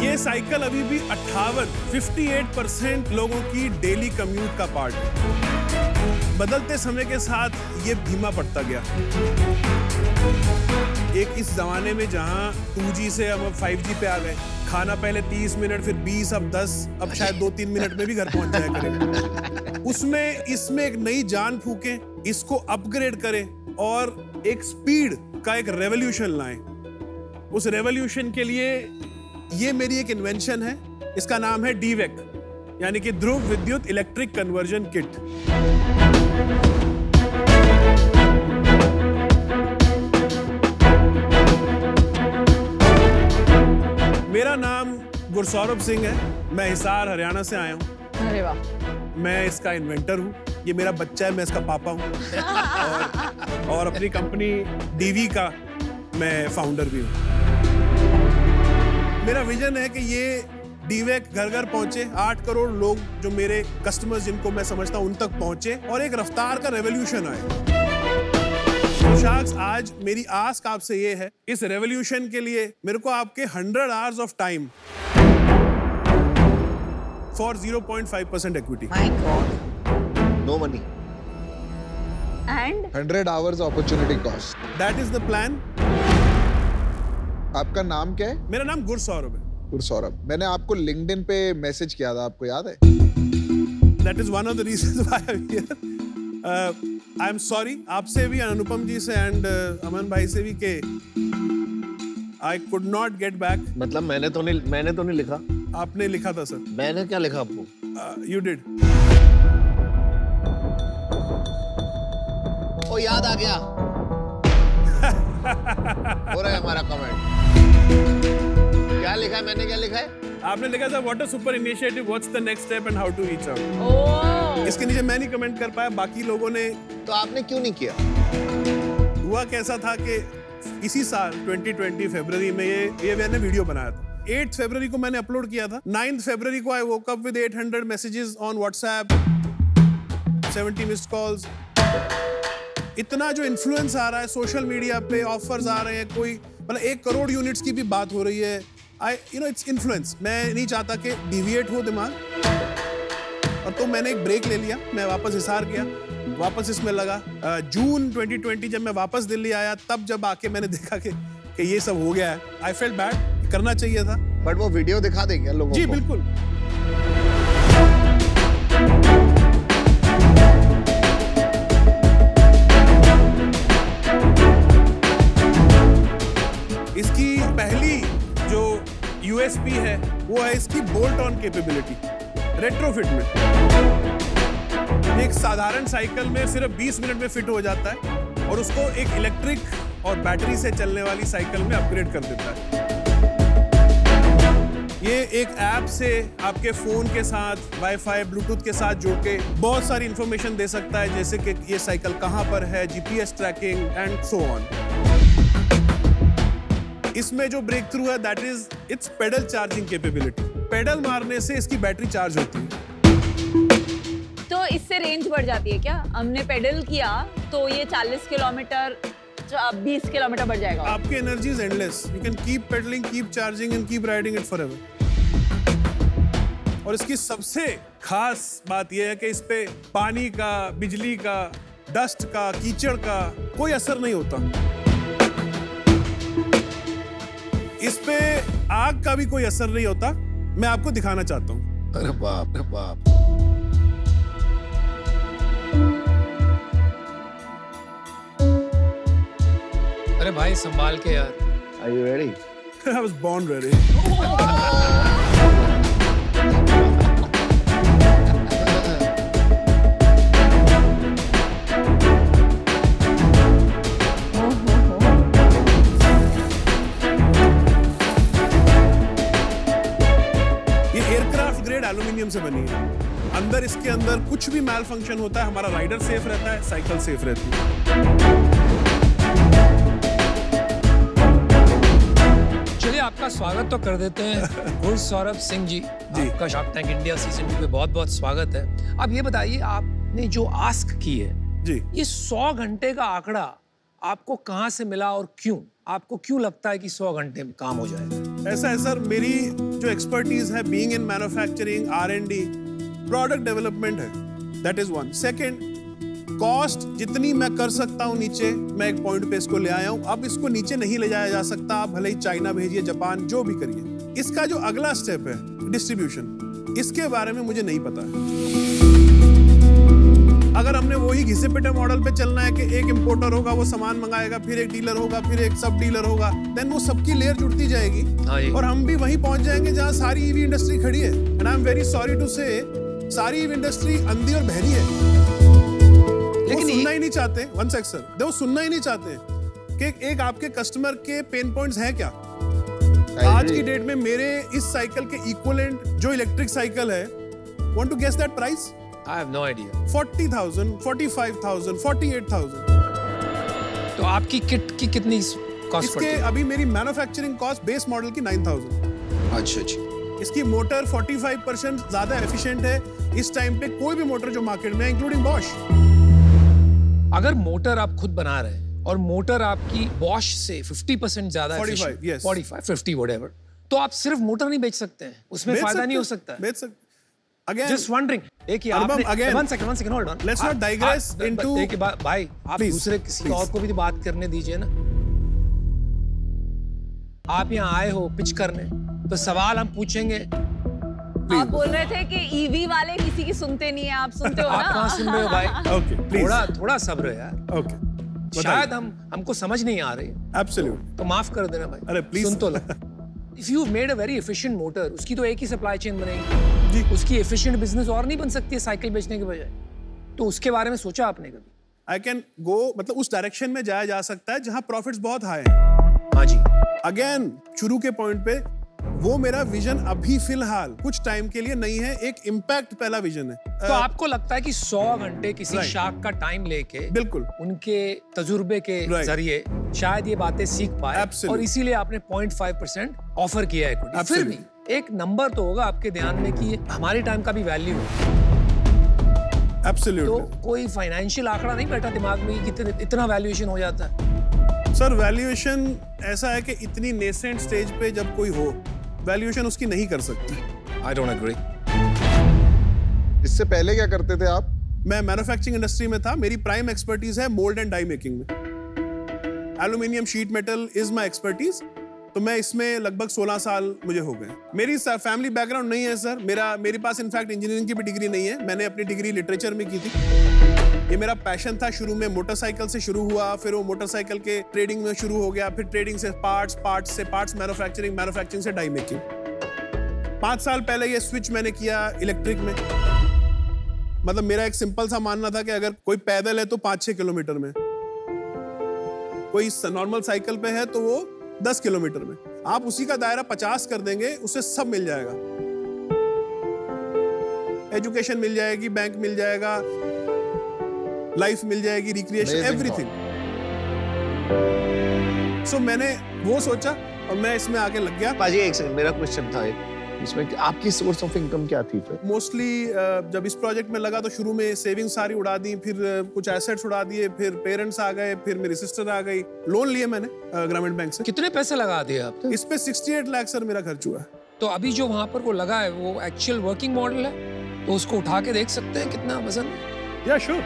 ये साइकिल अभी भी 58% लोगों की डेली कम्यूट का पार्ट है। बदलते समय के साथ ये धीमा पड़ता गया। एक इस जमाने में जहां 2G से हम 5G पे आ गए। खाना पहले 30 मिनट, फिर 20, अब 10, अब शायद 2-3 मिनट में भी घर पहुंच जाया करें। उसमें इसमें एक नई जान फूकें, इसको अपग्रेड करें और एक स्पीड का एक रेवोल्यूशन लाएं। उस रेवोल्यूशन के लिए ये मेरी एक इन्वेंशन है। इसका नाम है DVEC, यानी कि ध्रुव विद्युत इलेक्ट्रिक कन्वर्जन किट। मेरा नाम गुरसौरभ सिंह है। मैं हिसार हरियाणा से आया हूँ। अरे वाह। मैं इसका इन्वेंटर हूँ। ये मेरा बच्चा है, मैं इसका पापा हूँ। और अपनी कंपनी DV का मैं फाउंडर भी हूँ। मेरा विजन है कि ये DVEC घर घर पहुंचे, 8 करोड़ लोग जो मेरे कस्टमर्स जिनको मैं समझता हूं उन तक पहुंचे और एक रफ्तार का रेवोल्यूशन आए। तो शार्क्स, आज मेरी आस्क आपसे ये है, इस रेवोल्यूशन के लिए मेरे को आपके 100 hours of time for 0.5% equity. My god. No money and 100 hours opportunity cost. That is the plan. आपका नाम क्या है? मेरा नाम गुरसौरभ है। गुरसौरभ। मैंने आपको लिंक्डइन पे मैसेज किया था, आपको याद है? That is one of the reasons why I'm here. I am sorry, आपसे भी, अनुपम जी से एंड अमन भाई से भी के I could not get back. मतलब मैंने तो नहीं लिखा। आपने लिखा था सर। मैंने क्या लिखा आपको? You did. ओ याद आ गया। हो रहा है हमारा कमेंट। क्या लिखा है? मैंने क्या लिखा है? आपने लिखा था what a super initiative, what's the next step and how to reach out. इसके नीचे मैं नहीं कमेंट कर पाया, बाकी लोगों ने। तो आपने क्यों नहीं किया? हुआ कैसा था कि इसी साल 2020 फरवरी में ये मैंने वीडियो बनाया था। 8 फरवरी को मैंने अपलोड किया था। 9 फरवरी को I woke up with 800 messages on WhatsApp, 70 missed calls. इतना जो इन्फ्लुएंस आ रहा है सोशल मीडिया पे, ऑफर्स आ रहे हैं, कोई मतलब 1 करोड़ यूनिट्स की भी बात हो रही है। Its influence. मैं नहीं चाहता कि डिविएट हो दिमाग, और तो मैंने एक ब्रेक ले लिया। मैं वापस हिसार गया, वापस इसमें लगा। जून 2020 जब मैं वापस दिल्ली आया, तब जब आके मैंने देखा कि ये सब हो गया है, आई फेल्ट बैड। करना चाहिए था। बट वो वीडियो दिखा देंगे लोगों को? जी बिल्कुल। इसकी पहली जो कैपेबिलिटी रेट्रोफिट में। एक साधारण साइकिल में सिर्फ 20 मिनट में फिट हो जाता है और उसको एक इलेक्ट्रिक और बैटरी से चलने वाली साइकिल में अपग्रेड कर देता है। ये एक ऐप से आपके फोन के साथ वाईफाई ब्लूटूथ के साथ जोड़ के बहुत सारी इंफॉर्मेशन दे सकता है, जैसे कि ये साइकिल कहाँ पर है, GPS tracking and so on. इसमें जो ब्रेक थ्रू है that is it's pedal charging capability. Pedal मारने से इसकी बैटरी चार्ज होती है। तो इससे रेंज बढ़ जाती है क्या? हमने पेडल किया तो ये 40 किलोमीटर 20 किलोमीटर बढ़ जाएगा। आपकी energy is endless. You can keep pedalling, keep charging and keep riding it forever. और इसकी सबसे खास बात यह है कि इस पे पानी का, बिजली का, डस्ट का, कीचड़ का कोई असर नहीं होता। इस पे आग का भी कोई असर नहीं होता। मैं आपको दिखाना चाहता हूँ। अरे बाप रे बाप। अरे भाई संभाल के यार। Are you ready? I was born ready. ये एयरक्राफ्ट ग्रेड एल्यूमिनियम से बनी है। अंदर इसके अंदर कुछ भी मैल फंक्शन होता है, हमारा राइडर सेफ रहता है, साइकिल सेफ रहती है। चलिए आपका स्वागत तो कर देते हैं गुरु सौरभ सिंह जी। आपका शार्क टैंक इंडिया सीजन 2 में बहुत बहुत स्वागत है। अब ये बताइए, आपने जो आस्क की है जी, ये 100 घंटे का आंकड़ा आपको कहाँ से मिला और क्यों? आपको क्यों लगता है कि 100 घंटे में काम हो जाएगा? ऐसा है सर, मेरी जो एक्सपर्टीज है being in manufacturing, R&D, product development है, that is one. Second, cost जितनी मैं कर सकता हूँ नीचे, मैं एक पॉइंट पे इसको ले आया हूँ। अब इसको नीचे नहीं ले जाया जा सकता। आप भले ही चाइना भेजिए, जापान, जो भी करिए। इसका जो अगला स्टेप है डिस्ट्रीब्यूशन, इसके बारे में मुझे नहीं पता है। अगर हमने वही घिसे पिटे मॉडल पे चलना है कि एक इंपोर्टर होगा, वो सामान मंगाएगा, फिर एक डीलर होगा, फिर एक सब डीलर होगा, देन वो सबकी लेयर जुड़ती जाएगी और हम भी वहीं पहुंच जाएंगे जहां सारी ईवी इंडस्ट्री खड़ी है। And I am very sorry to say, सारी ईवी इंडस्ट्री अंधी और बहरी है। लेकिन वो सुनना ही नहीं चाहते। वन सेक सर, वो सुनना ही नहीं चाहते कि एक आपके कस्टमर के पेन पॉइंट्स हैं क्या। आज की डेट में मेरे इस साइकिल के इक्विवेलेंट जो इलेक्ट्रिक साइकिल है, want to guess that price? I have no idea. 40,000, 45,000, 48,000। तो आपकी किट की कितनी कॉस्ट पड़ती इसके है? अभी मेरी मैन्युफैक्चरिंग कॉस्ट बेस मॉडल की 9,000। अच्छा अच्छा। इसकी मोटर 45% ज्यादा एफिशिएंट है इस टाइम पे कोई भी मोटर जो मार्केट में है, इंक्लूडिंग बॉश। अगर मोटर आप खुद बना रहे हैं और मोटर आपकी बॉश से 50% ज्यादा 45, yes. 45, 50 whatever, तो आप सिर्फ मोटर नहीं बेच सकते हैं, उसमें फायदा नहीं हो सकता है। बेच सकते। Again, Just wondering, एक ही आपने one second, hold on. Let's not digress into. एक भाई, आप दूसरे किसी और को भी बात करने दीजिए ना। आप यहाँ आए हो पिच करने, तो सवाल हम पूछेंगे। आप बोल रहे थे कि ईवी वाले किसी की सुनते नहीं है, आप सुनते हो ना? आप कहाँ सुन रहे हो भाई? Okay, please. थोड़ा सब्र यार। Okay. शायद हमको समझ नहीं आ रही है। Absolutely. तो माफ कर देना भाई। अरे प्लीज। सुन तो लो। If you've made a very efficient motor, उसकी तो एक ही सप्लाई चेन बनेगी। जी। उसकी एफिशिएंट बिजनेस और नहीं बन सकती है साइकिल बेचने के बजाय। तो उसके बारे में सोचा आपने कभी? I can go, मतलब उस डायरेक्शन में जाया जा सकता है जहां प्रॉफिट्स बहुत हाई हैं। हाँ जी। अगेन शुरू के पॉइंट पे, वो मेरा विजन अभी फिलहाल कुछ टाइम के लिए नहीं है, एक इम्पैक्ट पहला विजन है। तो आपको लगता है कि 100 घंटे किसी शार्क का टाइम लेके, बिल्कुल, उनके तजुर्बे के जरिए शायद ये बातें सीख पाए, और इसीलिए आपने 0.5% ऑफर किया है इक्विटी। फिर भी एक नंबर तो होगा आपके ध्यान में कि हमारे टाइम का भी वैल्यू है। Absolutely. तो कोई फाइनेंशियल आंकड़ा नहीं बैठा दिमाग में कि इतना वैल्यूएशन हो जाता है? सर वैल्यूएशन ऐसा है कि इतनी नेसेंट स्टेज पे जब कोई हो, वैल्यूएशन उसकी नहीं कर सकती। I don't agree. इससे पहले क्या करते थे आप? मैं मैन्युफैक्चरिंग इंडस्ट्री में था। मेरी प्राइम एक्सपर्टीज है मोल्ड एंड डाई मेकिंग में। Aluminium sheet metal is my expertise. तो मैं इसमें लगभग 16 साल मुझे हो गए। मेरी फैमिली बैकग्राउंड नहीं है सर। मेरे पास इनफैक्ट इंजीनियरिंग की भी डिग्री नहीं है। मैंने अपनी डिग्री लिटरेचर में की थी। ये मेरा पैशन था। शुरू में मोटरसाइकिल से शुरू हुआ, फिर वो मोटरसाइकिल के ट्रेडिंग में शुरू हो गया, फिर ट्रेडिंग से पार्ट्स से पार्ट्स मैन्युफैक्चरिंग से डाई मेकिंग। 5 साल पहले ये स्विच मैंने किया इलेक्ट्रिक में। मतलब मेरा एक सिंपल सा मानना था कि अगर कोई पैदल है तो 5-6 किलोमीटर में, कोई नॉर्मल साइकिल पे है तो वो 10 किलोमीटर में। आप उसी का दायरा 50 कर देंगे, उससे सब मिल जाएगा। एजुकेशन मिल जाएगी, बैंक मिल जाएगा, लाइफ मिल जाएगी, रिक्रिएशन, एवरीथिंग। सो मैंने वो सोचा और मैं इसमें आके लग गया। पाजी एक सेकंड, मेरा क्वेश्चन था इसमें, आपकी सोर्स ऑफ इनकम क्या थी फिर? मोस्टली जब इस प्रोजेक्ट में लगा तो शुरू में सेविंग सारी उड़ा दी, फिर कुछ एसेट्स उड़ा दिए, फिर पेरेंट्स आ गए, फिर मेरी सिस्टर आ गई। लोन लिए मैंने ग्रामीण बैंक से। कितने पैसे लगा दिए आपने? इस पे 68 लाख सर मेरा खर्च हुआ है। तो अभी जो वहाँ पर वो लगा है वो एक्चुअल वर्किंग मॉडल है, तो उसको उठा के देख सकते हैं कितना वजन है? या श्योर,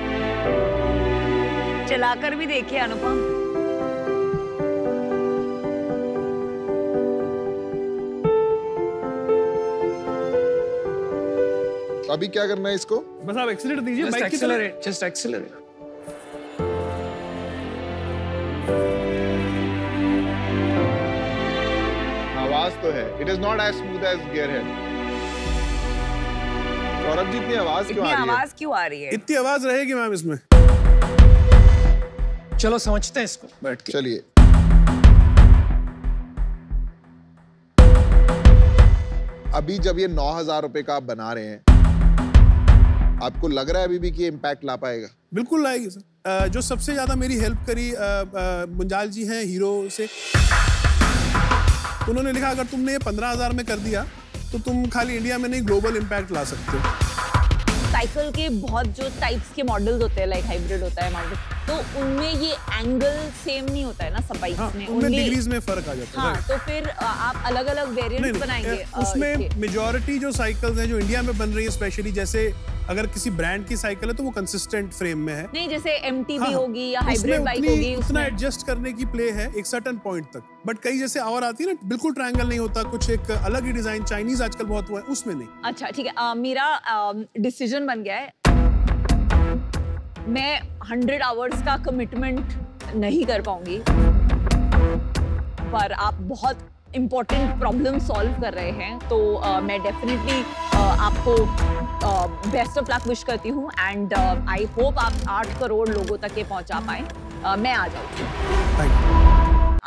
चलाकर भी देखिए अनुपम। अभी क्या करना है इसको? बस आप एक्सीलरेट दीजिए, जस्ट बाइक की तरह। Accelerate, just accelerate. आवाज तो है, it is not as smooth as gear head. Saurabh ji इतनी आवाज क्यों आ रही है? आवाज क्यों आ रही है? इतनी आवाज रहेगी मैम इसमें। चलो समझते हैं इसको बैठ के। चलिए, अभी जब ये 9,000 रुपए का आप बना रहे हैं, आपको लग रहा है अभी भी कि इम्पैक्ट ला पाएगा? बिल्कुल लाएगी सर। जो सबसे ज्यादा मेरी हेल्प करी मुंजाल जी हैं हीरो से। उन्होंने लिखा अगर तुमने ये 15,000 में कर दिया तो तुम खाली इंडिया में नहीं ग्लोबल इम्पैक्ट ला सकते हो। साइकिल के बहुत जो टाइप्स के मॉडल्स होते हैं, लाइक हाइब्रिड होता है, माउंटेन, तो उनमें ये एंगल सेम नहीं होता है ना सब बाइक्स में। उनमें डिग्रीज में फर्क आ जाता है। हाँ, तो फिर आप अलग अलग वेरिएंट्स बनाएंगे उसमें मेजॉरिटी जो साइकिल्स हैं जो इंडिया में बन रही है, स्पेशली जैसे अगर किसी ब्रांड की साइकिल है तो वो कंसिस्टेंट फ्रेम में है। नहीं, जैसे MTB होगी या हाइब्रिड बाइक होगी, उतना एडजस्ट करने की प्ले है एक सर्टेन पॉइंट तक। बट कई जैसे और आती है ना, बिल्कुल ट्रायंगल नहीं होता, कुछ एक अलग ही डिजाइन, चाइनीज आजकल बहुत हुआ है, उसमें नहीं। अच्छा ठीक है, मेरा डिसीजन बन गया है। मैं 100 आवर्स का कमिटमेंट नहीं कर पाऊंगी, पर आप बहुत इम्पोर्टेंट प्रॉब्लम सॉल्व कर रहे हैं, तो मैं डेफिनेटली आपको बेस्ट ऑफ लक विश करती हूँ एंड आई होप आप 8 करोड़ लोगों तक ये पहुंचा पाएं। मैं आ जाऊँगी।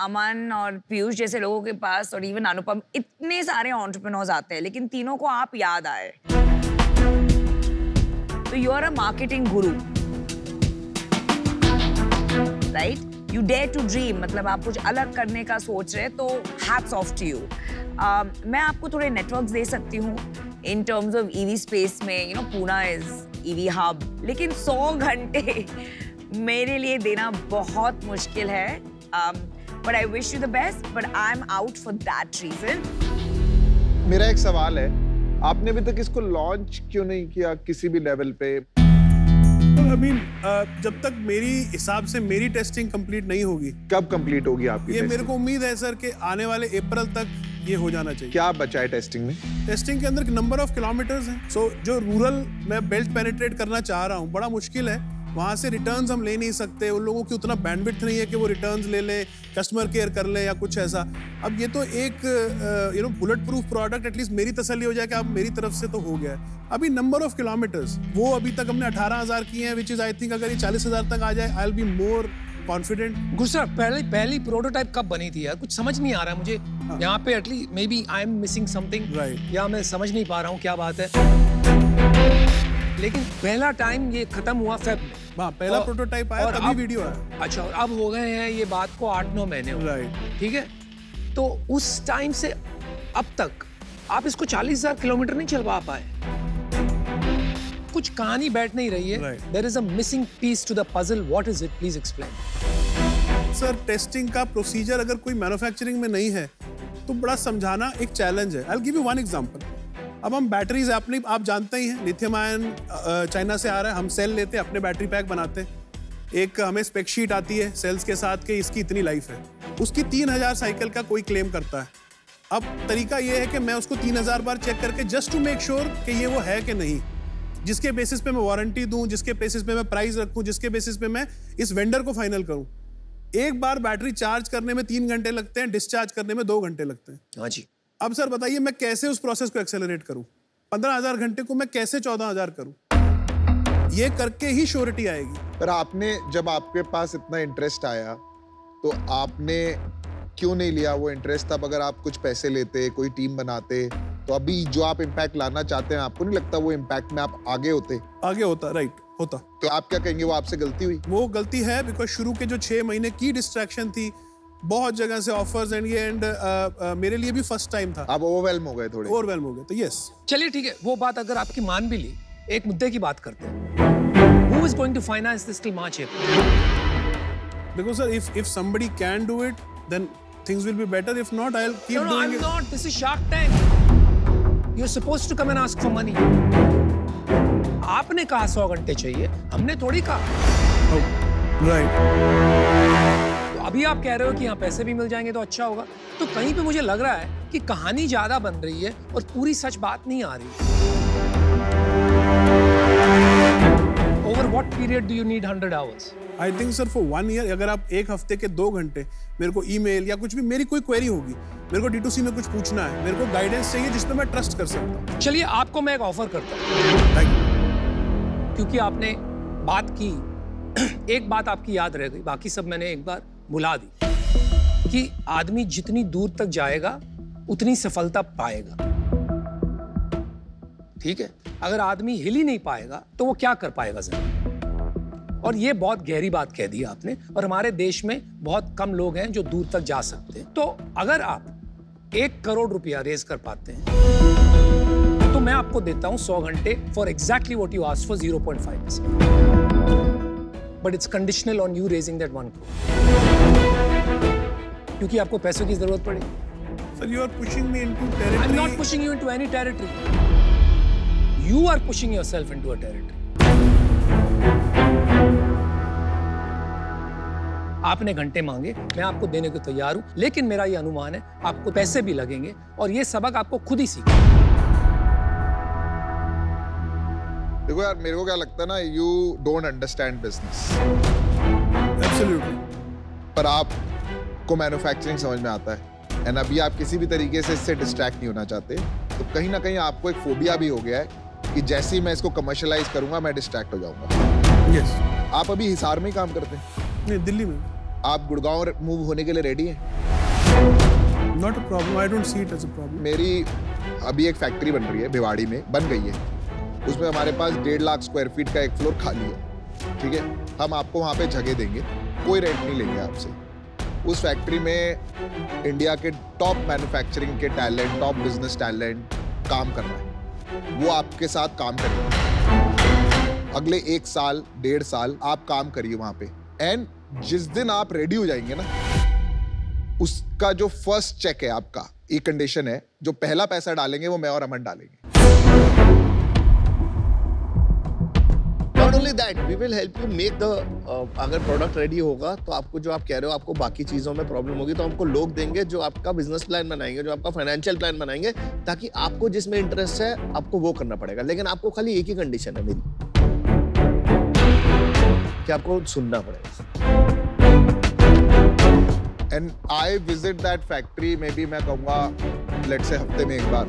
अमन और पीयूष जैसे लोगों के पास और इवन अनुपम इतने सारे एंटरप्रेन्योर्स आते हैं, लेकिन तीनों को आप याद आए तो you are a marketing Guru, right? You dare to dream, मतलब आप कुछ अलग करने का सोच रहे, तो hats off to you. मैं आपको थोड़े नेटवर्क्स दे सकती हूँ in terms of EV space में, you know, Pune is EV hub, लेकिन 100 घंटे मेरे लिए देना बहुत मुश्किल है. But I wish you the best, but I'm out for that reason. मेरा एक सवाल है, आपने अभी तक इसको लॉन्च क्यों नहीं किया किसी भी लेवल पे? जब तक मेरी हिसाब से मेरी टेस्टिंग कंप्लीट नहीं होगी। कब कंप्लीट होगी आपकी ये टेस्टिंग? मेरे को उम्मीद है सर कि आने वाले अप्रैल तक ये हो जाना चाहिए। क्या बचा है टेस्टिंग में? टेस्टिंग के अंदर नंबर ऑफ किलोमीटर्स हैं। सो जो रूरल मैं बेल्ट पेनिट्रेट करना चाह रहा हूँ, बड़ा मुश्किल है। वहाँ से रिटर्न्स हम ले नहीं सकते, उन लोगों की उतना बैंडविड्थ नहीं है कि वो रिटर्न्स ले लें, कस्टमर केयर कर लें या कुछ ऐसा। अब ये तो एक बुलेट प्रूफ प्रोडक्ट, एटलीस्ट मेरी तसल्ली हो जाए कि अब मेरी तरफ से तो हो गया है। अभी नंबर ऑफ किलोमीटर्स वो अभी तक हमने 18,000 किए हैं, विच इज आई थिंक अगर ये 40,000 तक आ जाए, I will be more confident. गुस्सा, पहली प्रोटोटाइप कब बनी थी यार? कुछ समझ नहीं आ रहा है मुझे यहाँ पे। At least maybe I am missing something, या मैं समझ नहीं पा रहा हूँ क्या बात है। लेकिन पहला टाइम ये खत्म हुआ फेब में। पहला प्रोटोटाइप आया, तभी वीडियो आया। अच्छा, और अब हो गए हैं ये बात को 8-9 महीने हो गए, ठीक है? तो उस टाइम से अब तक आप इसको 40,000 किलोमीटर नहीं चलवा पाए। कुछ कहानी बैठ नहीं रही है। There is a missing piece to the puzzle. What is it? Please explain. Sir, testing का प्रोसीजर अगर कोई मैन्युफैक्चरिंग में नहीं है तो बड़ा समझाना एक चैलेंज है। I'll give you one example. अब हम बैटरीज अपनी आप जानते ही हैं, लिथियम आयन चाइना से आ रहा है, हम सेल लेते हैं, अपने बैटरी पैक बनाते हैं। एक हमें स्पेक शीट आती है सेल्स के साथ कि इसकी इतनी लाइफ है, उसकी 3,000 साइकिल का कोई क्लेम करता है। अब तरीका ये है कि मैं उसको 3,000 बार चेक करके जस्ट टू मेक श्योर कि ये वो है कि नहीं, जिसके बेसिस पे मैं वारंटी दूं, जिसके बेसिस पे मैं प्राइस रखूं, जिसके बेसिस पे मैं इस वेंडर को फाइनल करूं। एक बार बैटरी चार्ज करने में 3 घंटे लगते हैं, डिस्चार्ज करने में 2 घंटे लगते हैं। हाँ जी। अब सर बताइए मैं कैसे उस प्रोसेस को एक्सेलरेट करूं? 15,000 घंटे को मैं कैसे 14,000 करूं? ये करके ही श्योरिटी आएगी। पर आपने, जब आपके पास इतना इंटरेस्ट आया तो आपने क्यों नहीं लिया वो इंटरेस्ट? तब अगर आप कुछ पैसे लेते, कोई टीम बनाते, तो अभी जो आप इम्पैक्ट लाना चाहते हैं, आपको नहीं लगता वो इम्पैक्ट में आप आगे होते? आगे होता, राइट, होता। तो आप क्या कहेंगे, वो आपसे गलती हुई? वो गलती है, बिकॉज शुरू के जो 6 महीने की डिस्ट्रैक्शन थी, बहुत जगह से ऑफर्स एंड ये, एंड मेरे लिए भी फर्स्ट टाइम था। आप ओवरवेल्म हो गए थोड़े? ओवरवेल्म हो गए, तो यस। चलिए ठीक है, वो बात अगर आपकी मान भी ली, एक मुद्दे की बात करते हैं। Who is going to finance this till March, April? Because sir, if somebody can do it, then things will be better. If not, I'll keep doing it. No, I'm not. This is Shark Tank. You're supposed to come and ask for money. आपने कहा 100 घंटे चाहिए, हमने थोड़ी कहा। Right. तो अभी आप कह रहे हो कि यहाँ पैसे भी मिल जाएंगे तो अच्छा होगा, तो कहीं पे मुझे लग रहा है कि कहानी ज्यादा बन रही है और पूरी सच बात नहीं आ रही। Over what period do you need 100 hours? I think sir for 1 year, अगर आप एक हफ्ते के 2 घंटे मेरे को ईमेल या कुछ भी, मेरी कोई क्वेरी होगी, मेरे को D2C में कुछ पूछना है, मेरे को गाइडेंस चाहिए जिसपे मैं ट्रस्ट कर सकता हूँ। चलिए आपको मैं एक ऑफर करता हूँ, क्योंकि आपने बात की, एक बात आपकी याद रह गई, बाकी सब मैंने एक बार बुला दी कि आदमी जितनी दूर तक जाएगा उतनी सफलता पाएगा। ठीक है, अगर आदमी हिल ही नहीं पाएगा तो वो क्या कर पाएगा जरा? और ये बहुत गहरी बात कह दी आपने, और हमारे देश में बहुत कम लोग हैं जो दूर तक जा सकते हैं। तो अगर आप 1 करोड़ रुपया रेज कर पाते हैं तो मैं आपको देता हूं 100 घंटे for exactly what you asked for 0.5%, but it's conditional on you raising that 1 crore, क्योंकि आपको पैसों की जरूरत पड़ेगी। Sir, you are pushing me into territory. I'm not pushing you into any territory. You are pushing yourself into a territory. आपने घंटे मांगे, मैं आपको देने को तैयार हूं, लेकिन मेरा ये अनुमान है आपको पैसे भी लगेंगे और ये सबक आपको खुद ही सीखना। देखो यार, मेरे को क्या लगता है ना, you don't understand business. Absolutely. पर आपको मैन्युफैक्चरिंग समझ में आता है, एंड अभी आप किसी भी तरीके से इससे डिस्ट्रैक्ट नहीं होना चाहते, तो कहीं ना कहीं आपको एक फोबिया भी हो गया है कि जैसे ही मैं इसको कमर्शियलाइज करूंगा मैं डिस्ट्रैक्ट हो जाऊंगा। Yes. आप अभी हिसार में ही काम करते हैं? नहीं, दिल्ली में। आप गुड़गांव मूव होने के लिए रेडी हैं? Not a problem. I don't see it as a problem. मेरी अभी एक फैक्ट्री बन रही है भिवाड़ी में, बन गई है, उसमें हमारे पास 1.5 लाख स्क्वायर फीट का एक फ्लोर खाली है। ठीक है, हम आपको वहाँ पे जगह देंगे, कोई रेंट नहीं लेंगे आपसे। उस फैक्ट्री में इंडिया के टॉप मैन्युफैक्चरिंग के टैलेंट, टॉप बिजनेस टैलेंट काम कर रहा है, वो आपके साथ काम करेंगे। अगले 1 साल 1.5 साल आप काम करिए वहाँ पे, एंड जिस दिन आप रेडी हो जाएंगे ना, उसका जो फर्स्ट चेक है आपका, ये कंडीशन है, जो पहला पैसा डालेंगे वो मैं और अमन डालेंगे। Not only that, we will help you make the अगर प्रोडक्ट रेडी होगा तो आपको, जो आप कह रहे हो आपको बाकी चीजों में प्रॉब्लम होगी, तो हमको लोग देंगे जो आपका बिजनेस प्लान बनाएंगे, जो आपका फाइनेंशियल प्लान बनाएंगे, ताकि आपको जिसमें इंटरेस्ट है आपको वो करना पड़ेगा। लेकिन आपको खाली एक ही कंडीशन है मेरी, कि आपको सुनना पड़ेगा। And I visit that factory, may be मैं कहूँगा लेट्स से हफ्ते में 1 बार,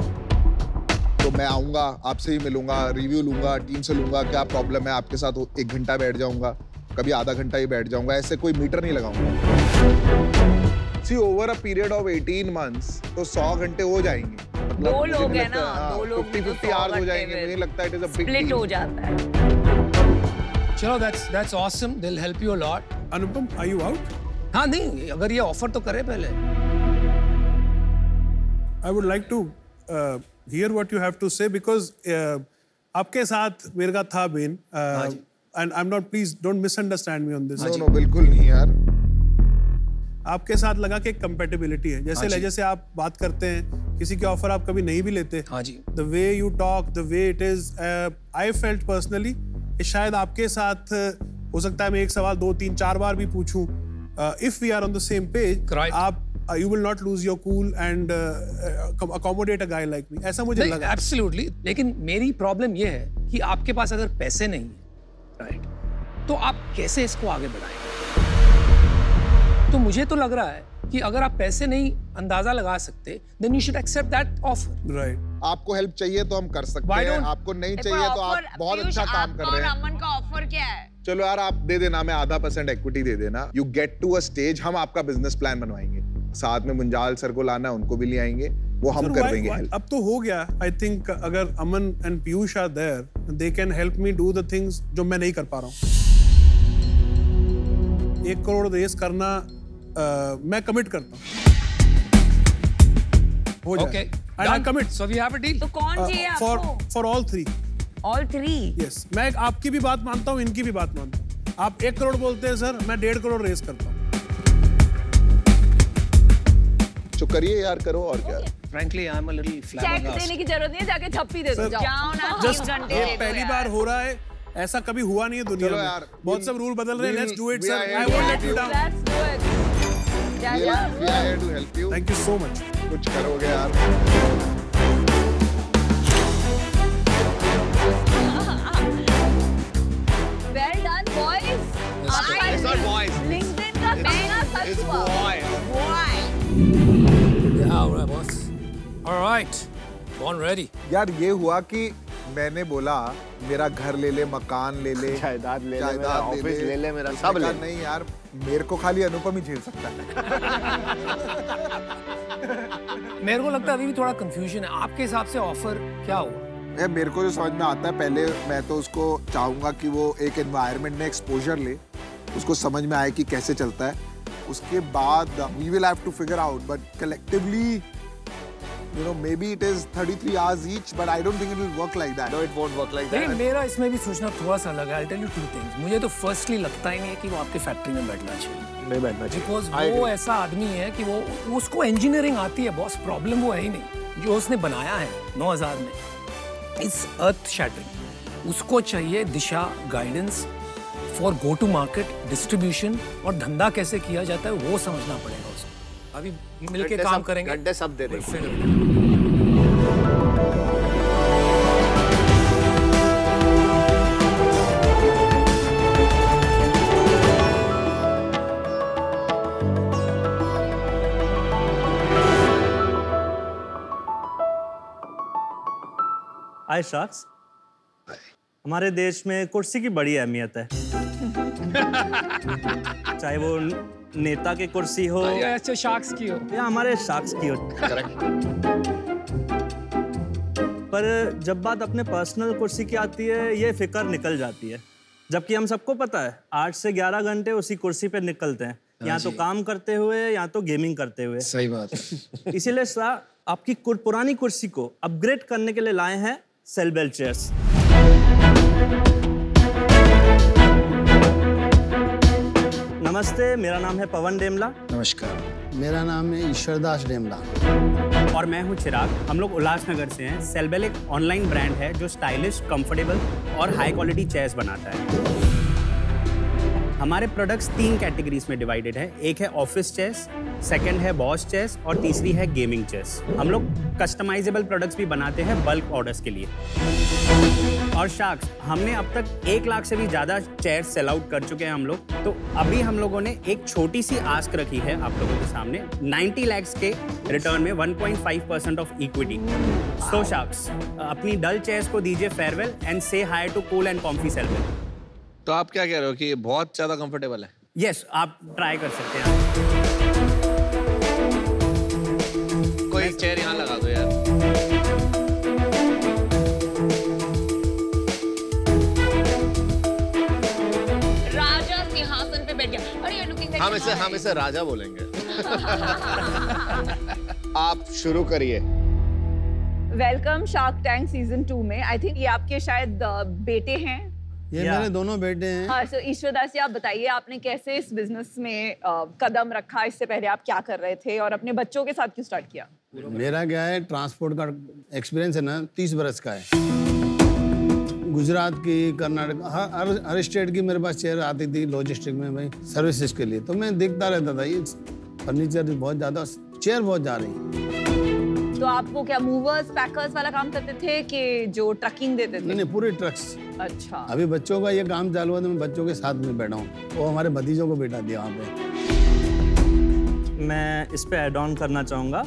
तो मैं आऊँगा, आपसे ही मिलूंगा, रिव्यू लूंगा, टीम से लूंगा क्या प्रॉब्लम है, आपके साथ 1 घंटा बैठ जाऊंगा, कभी आधा घंटा ही बैठ जाऊंगा, ऐसे कोई मीटर नहीं लगाऊंगा। See over a period of 18 months तो 100 घंटे हो जाएंगे, मतलब 2 लोग हैं ना, 2 लोग 50-50 आवर्स हो जाएंगे। मुझे लगता है it is a big split हो जाता है। चलो, that's awesome. They'll help you a lot. Anupam, are you out? हाँ, नहीं, अगर ये ऑफर तो करे पहले। I would like to hear what you have to say, because आपके साथ मेरे का था Ben, and I'm not, please don't misunderstand me on this. No, बिल्कुल नहीं यार। आपके साथ लगा कि compatibility है, जैसे आप बात करते हैं, किसी के ऑफर आप कभी नहीं भी लेते। हाँ जी। The way you talk, the way it is, I felt personally, शायद आपके साथ हो सकता है मैं एक सवाल 2, 3, 4 बार भी पूछूं, if we are on the same page, आप you will not lose your cool and accommodate a guy like me, ऐसा मुझे लगा। Absolutely, लेकिन मेरी प्रॉब्लम ये है कि आपके पास अगर पैसे नहीं है, राइट, तो आप कैसे इसको आगे बढ़ाएंगे? तो मुझे तो लग रहा है कि अगर आप पैसे नहीं अंदाजा लगा सकते, then you should accept that offer. Right. आपको हेल्प चाहिए तो हम कर सकते Why हैं, don't- आपको नहीं चाहिए तो आप बहुत अच्छा काम कर रहे हैं। अमन का ऑफर क्या है? चलो यार आप दे देना, मैं ½ इक्विटी दे देना। You get to a stage, हम आपका बिजनेस प्लान बनवाएंगे, साथ में मुंजाल सर को लाना, उनको भी ले आएंगे, वो हम कर देंगे हेल्प। अब तो हो गया। आई थिंक अगर Aman and Piyush are there, they can help me do the things जो मैं नहीं कर पा रहा हूँ। 1 करोड़ रेस करना मैं कमिट करता हूँ, हो जाए। Okay. And I commit. So we have a deal. तो कौन चाहिए आपको? for all 3. All 3? Yes. मैं आपकी भी बात मानता हूँ, इनकी भी बात मानता हूँ। आप 1 करोड़ बोलते हैं सर, मैं 1.5 करोड़ रेस करता हूँ। जो करिए यार, करो और क्या। Frankly, I'm a little check flabbergasted. देने की जरूरत नहीं है, जाके छप्पी दे दो। सर, जाओ। जाओ ना, 3 Just घंटे ये दे दो पहली यार। बार हो रहा है, ऐसा कभी हुआ नहीं है दुनिया चलो में। यार, बहुत सब रूल बदल रहे हैं। Let's do it, we sir. are I won't let you down. Let's do it. We are here to help you. Thank you so much. कुछ करोगे यार। Well done, boys. It's not boys. LinkedIn का कहना सच हुआ। Yeah, all right, boss. All right. Born ready. यार ये हुआ कि मैंने बोला मेरा घर ले ले, मकान ले ले, जायदाद ले ले, मेरा ऑफिस ले ले, मेरा सब ले। नहीं यार, मेरे को खाली अनुपम ही झेल सकता है। मेरे को लगता है अभी भी थोड़ा कंफ्यूजन है। आपके हिसाब से ऑफर क्या हुआ? यार मेरे को जो समझ में आता है, पहले मैं तो उसको चाहूंगा कि वो एक एनवायरनमेंट में एक्सपोजर ले, उसको समझ में आए कि कैसे चलता है। उसके बाद we will have to figure out, but collectively, you know, maybe it is 33 hours each, but I don't think it will work like that. No, it won't work like नहीं, that. मेरा इसमें भी सोचना थोड़ा सा अलग है। I'll tell you 2 things. मुझे तो फर्स्टली लगता ही नहीं है कि वो आपके फैक्ट्री में बैठना चाहिए। नहीं बैठना चाहिए। बिकॉज I वो agree. ऐसा आदमी है कि वो उसको इंजीनियरिंग आती है बॉस। प्रॉब्लम वो है ही नहीं। जो उसने बनाया है 9000 में, इस अर्थ शैटरिंग, उसको चाहिए दिशा, guidance for go to market, distribution और धंधा कैसे किया जाता है, वो समझना पड़ेगा उसको। अभी मिलके काम करेंगे, घंटे सब दे देंगे। फिर हाय शाक्स, हमारे देश में कुर्सी की बड़ी अहमियत है। चाहे वो नेता की कुर्सी हो अच्छा शार्क्स की हो या हमारे शाक्स की हो। पर जब बात अपने पर्सनल कुर्सी की आती है, ये फिक्र निकल जाती है। जबकि हम सबको पता है 8 से 11 घंटे उसी कुर्सी पे निकलते हैं, या तो काम करते हुए या तो गेमिंग करते हुए। सही बात है। इसीलिए सर आपकी पुरानी कुर्सी को अपग्रेड करने के लिए लाए हैं सेलबेल चेयर्स। नमस्ते, मेरा नाम है पवन डेमला। नमस्कार, मेरा नाम है ईश्वरदास डेमला। और मैं हूँ चिराग। हम लोग उल्लासनगर से हैं। सेलबेल एक ऑनलाइन ब्रांड है जो स्टाइलिश, कंफर्टेबल और हाई क्वालिटी चेयर्स बनाता है। हमारे प्रोडक्ट्स 3 कैटेगरीज में डिवाइडेड है। एक है ऑफिस चेयर्स, सेकंड है बॉस चेयर्स और तीसरी है गेमिंग चेयर्स। हम लोग कस्टमाइजेबल प्रोडक्ट्स भी बनाते हैं बल्क ऑर्डर्स के लिए। और शाक्स, हमने अब तक 1 लाख से भी ज़्यादा चेयर्स सेल आउट कर चुके हैं हम लोग। तो अभी हम लोगों ने एक छोटी सी आस्क रखी है आप लोगों के सामने, 90 लाख के रिटर्न में 1.5% ऑफ इक्विटी। सो शाक्स, अपनी डल चेयर्स को दीजिए फेयरवेल एंड से हाय टू कूल एंड कॉम्फी सेलबेल। तो आप क्या कह रहे हो कि ये बहुत ज्यादा कंफर्टेबल है? यस, आप ट्राई कर सकते हैं। कोई एक चेयर यहाँ लगा दो यार। राजा सिंहासन पे बैठ गया। और ये लुकिंग हम इसे राजा बोलेंगे। आप शुरू करिए। वेलकम शार्क टैंक सीजन 2 में। आई थिंक ये आपके शायद बेटे हैं। ये मेरे दोनों बेटे हैं। हाँ, so ईश्वरदास जी, आप बताइए आपने कैसे इस बिजनेस में कदम रखा? इससे पहले आप क्या कर रहे थे और अपने बच्चों के साथ क्यों स्टार्ट किया? मेरा क्या है, ट्रांसपोर्ट का एक्सपीरियंस है ना, 30 बरस का है। गुजरात की, कर्नाटक, हर स्टेट की मेरे पास चेयर आती थी लॉजिस्टिक में भाई, सर्विसेज के लिए। तो मैं देखता रहता था ये फर्नीचर बहुत ज़्यादा, चेयर बहुत जा रही। तो आपको क्या मूवर्स पैकर्स वाला काम करते थे कि जो ट्रकिंग देते थे? नहीं, पूरे ट्रक्स। अच्छा। अभी बच्चों का ये काम चालू हुआ तो मैं बच्चों के साथ में बैठा हूँ। वो हमारे भतीजों को बैठा दिया वहाँ पे। मैं इस पे ऐड ऑन करना चाहूँगा।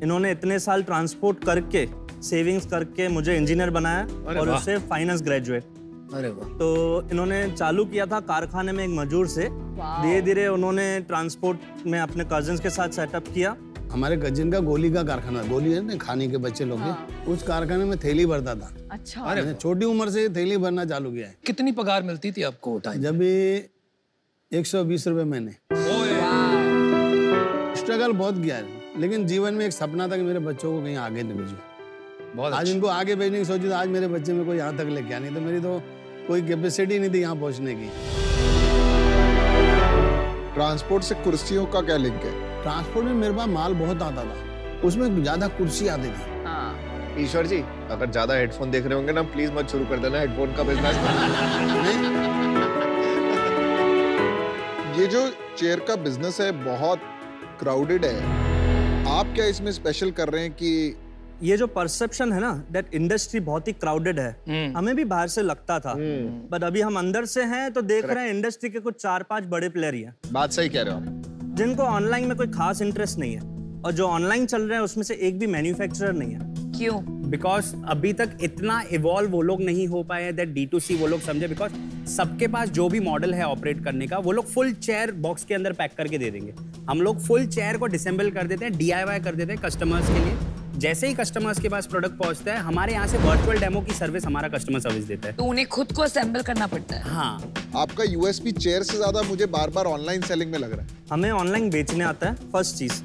इन्होंने इतने साल ट्रांसपोर्ट करके, सेविंग्स करके मुझे इंजीनियर बनाया और उससे फाइनेंस ग्रेजुएट। अरे वाह। तो इन्होंने चालू किया था कारखाने में एक मजदूर से, धीरे धीरे उन्होंने ट्रांसपोर्ट में अपने कजिन्स के साथ सेटअप किया। हमारे कजिन का गोली का कारखाना, गोली है ना खाने के बच्चे लोग के, उस कारखाने में थैली भरता था। अच्छा। मैंने छोटी उम्र से थैली भरना चालू किया है। कितनी पगार मिलती थी आपको टाइम? जब भी 120 रुपए महीने। स्ट्रगल बहुत किया है, लेकिन जीवन में एक सपना था कि मेरे बच्चों को कहीं आगे नहीं भेजूं। आज इनको आगे भेजने की सोची तो आज मेरे बच्चे में कोई यहाँ तक लेके आया, नहीं तो मेरी तो कोई कैपेसिटी नहीं थी यहाँ पहुँचने की। ट्रांसपोर्ट से कुर्सियों का क्या लिंक है? ट्रांसपोर्ट में मेरे पास माल बहुत आता था, उसमें ज्यादा कुर्सी आती थी। ईश्वर जी, अगर ज्यादा हेडफोन देख रहे होंगे ना, प्लीज मत शुरू कर देना हेडफोन का बिजनेस। ये जो चेयर का बिजनेस है बहुत क्राउडेड है, आप क्या इसमें स्पेशल कर रहे हैं कि ये जो परसेप्शन है ना, दैट इंडस्ट्री बहुत ही क्राउडेड है, हमें भी बाहर से लगता था, बट अभी हम अंदर से हैं तो देख रहे हैं इंडस्ट्री के कुछ 4-5 बड़े प्लेयर ही हैं। बात सही कह रहे हो आप। जिनको ऑनलाइन में कोई खास इंटरेस्ट नहीं है, और जो ऑनलाइन चल रहे हैं उसमें से एक भी मैन्युफैक्चरर नहीं है। क्यों? बिकॉज अभी तक इतना इवॉल्व वो लोग नहीं हो पाए दैट D2C वो लोग समझे। बिकॉज सबके पास जो भी मॉडल है ऑपरेट करने का, वो लोग फुल चेयर बॉक्स के अंदर पैक करके दे देंगे। हम लोग फुल चेयर को डिसेंबल कर देते हैं, DIY कर देते हैं कस्टमर्स के लिए। जैसे ही कस्टमर्स के पास प्रोडक्ट पहुंचता है, हमारे यहाँ से वर्चुअल डेमो की सर्विस हमारा कस्टमर सर्विस देता है। तो उन्हें खुद को असेंबल करना पड़ता है। हाँ। आपका USP चेयर से ज्यादा मुझे बार बार ऑनलाइन सेलिंग में लग रहा है। हमें ऑनलाइन बेचने आता है, फर्स्ट चीज।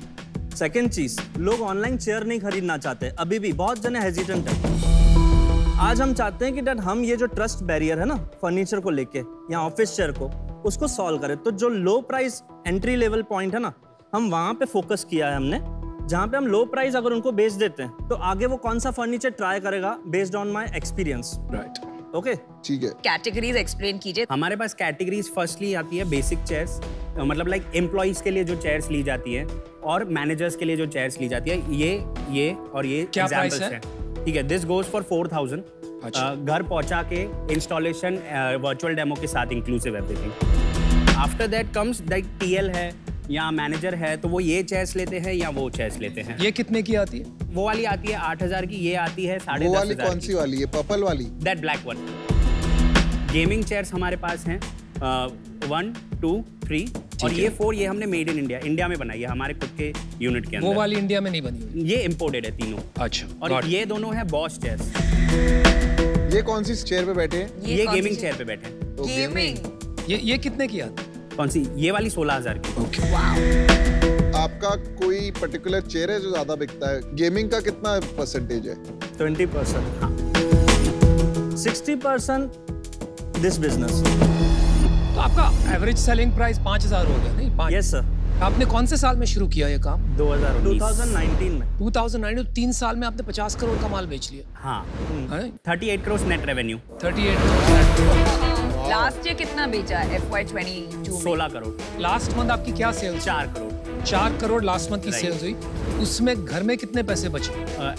सेकेंड चीज, लोग ऑनलाइन चेयर नहीं खरीदना चाहते, अभी भी बहुत जने हेजिटेंट है। आज हम चाहते हैं कि डैट हम ये जो ट्रस्ट बैरियर है ना फर्नीचर को लेके या ऑफिस चेयर को, उसको सॉल्व करें। तो जो लो प्राइस एंट्री लेवल पॉइंट है ना, हम वहां पे फोकस किया है हमने, जहाँ पे हम लो प्राइस अगर उनको बेच देते हैं तो आगे वो कौन सा फर्नीचर ट्राई करेगा based on my experience. Right, okay, ठीक है। कैटेगरीज एक्सप्लेन कीजिए। हमारे पास कैटेगरीज फर्स्टली आती है बेसिक चेयर्स, मतलब लाइक एम्प्लॉइज के लिए जो चेयर्स ली जाती है और मैनेजर्स के लिए जो चेयर्स ली जाती है, ये और ये क्या प्राइस है? ठीक है, दिस गोज फॉर 4000। घर पहुंचा के इंस्टॉलेशन, वर्चुअल डेमो के साथ inclusive everything. After that comes like TL है या मैनेजर है, तो वो ये चेयर्स लेते हैं या वो चेयर्स लेते हैं। ये कितने की आती है? वो वाली आती है 8000 की, ये आती है 10,500। वो वाली कौन सी वाली है? पर्पल वाली? That black one. Gaming chairs हमारे पास हैं 1, 2, 3 और ये 4, ये हमने मेड इन इंडिया में बनाई है हमारे खुद के यूनिट के अंदर। वो वाली इंडिया में नहीं बनी हुई? ये इम्पोर्टेड है तीनों। अच्छा। और ये दोनों है बॉस चेयर्स। ये कौन सी चेयर पे बैठे हैं? ये गेमिंग चेयर पे बैठे हैं। तो गेमिंग। ये कितने की आती है? कौन सी? ये वाली 16,000 की। ओके। आपका कोई पर्टिकुलर चेयर है जो ज्यादा बिकता है? गेमिंग का कितना परसेंटेज है? 20%। हाँ। 60% दिस बिजनेस। तो आपका एवरेज सेलिंग प्राइस 5,000 हो गया नहीं? 5। Yes sir. आपने कौन से साल में शुरू किया ये काम? 2019 में। 2019, 3 साल में आपने 50 करोड़ का माल बेच लिया। हाँ। 38 crore net revenue. 38 crore. Last year कितना बेचा? FY22 में 16 करोड़। लास्ट मंथ आपकी क्या sales? 4 crore. 4 crore last month की सेल्स हुई। उसमें घर में कितने पैसे बचे?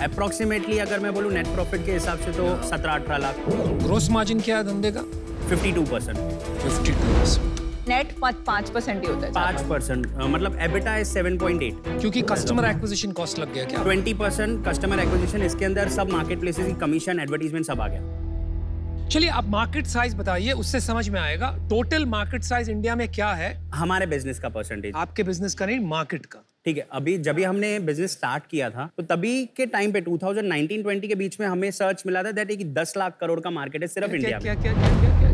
अप्रोक्सीमेटली अगर मैं बोलूँ नेट प्रॉफिट के हिसाब से तो 17-18 लाख। ग्रोस मार्जिन क्या है धंधे का? 52%। 52%। नेट 5% ही होता है। 5%, मतलब EBITDA is 7.8। क्योंकि कस्टमर एक्विजिशन कॉस्ट लग गया क्या? 20% कस्टमर एक्विजिशन, इसके अंदर सब मार्केट प्लेसेस की कमीशन, एडवर्टीजमेंट सब आ गया। चलिए आप मार्केट साइज बताइए, उससे समझ में आएगा टोटल मार्केट साइज इंडिया में क्या है। हमारे बिजनेस का परसेंटेज। आपके बिजनेस का नहीं, मार्केट का। ठीक है, अभी जब भी हमने बिजनेस स्टार्ट किया था तो तभी के टाइम पे 2019-20 के बीच में हमें सर्च मिला था दैट 10 लाख करोड़ का मार्केट है सिर्फ इंडिया में। क्या?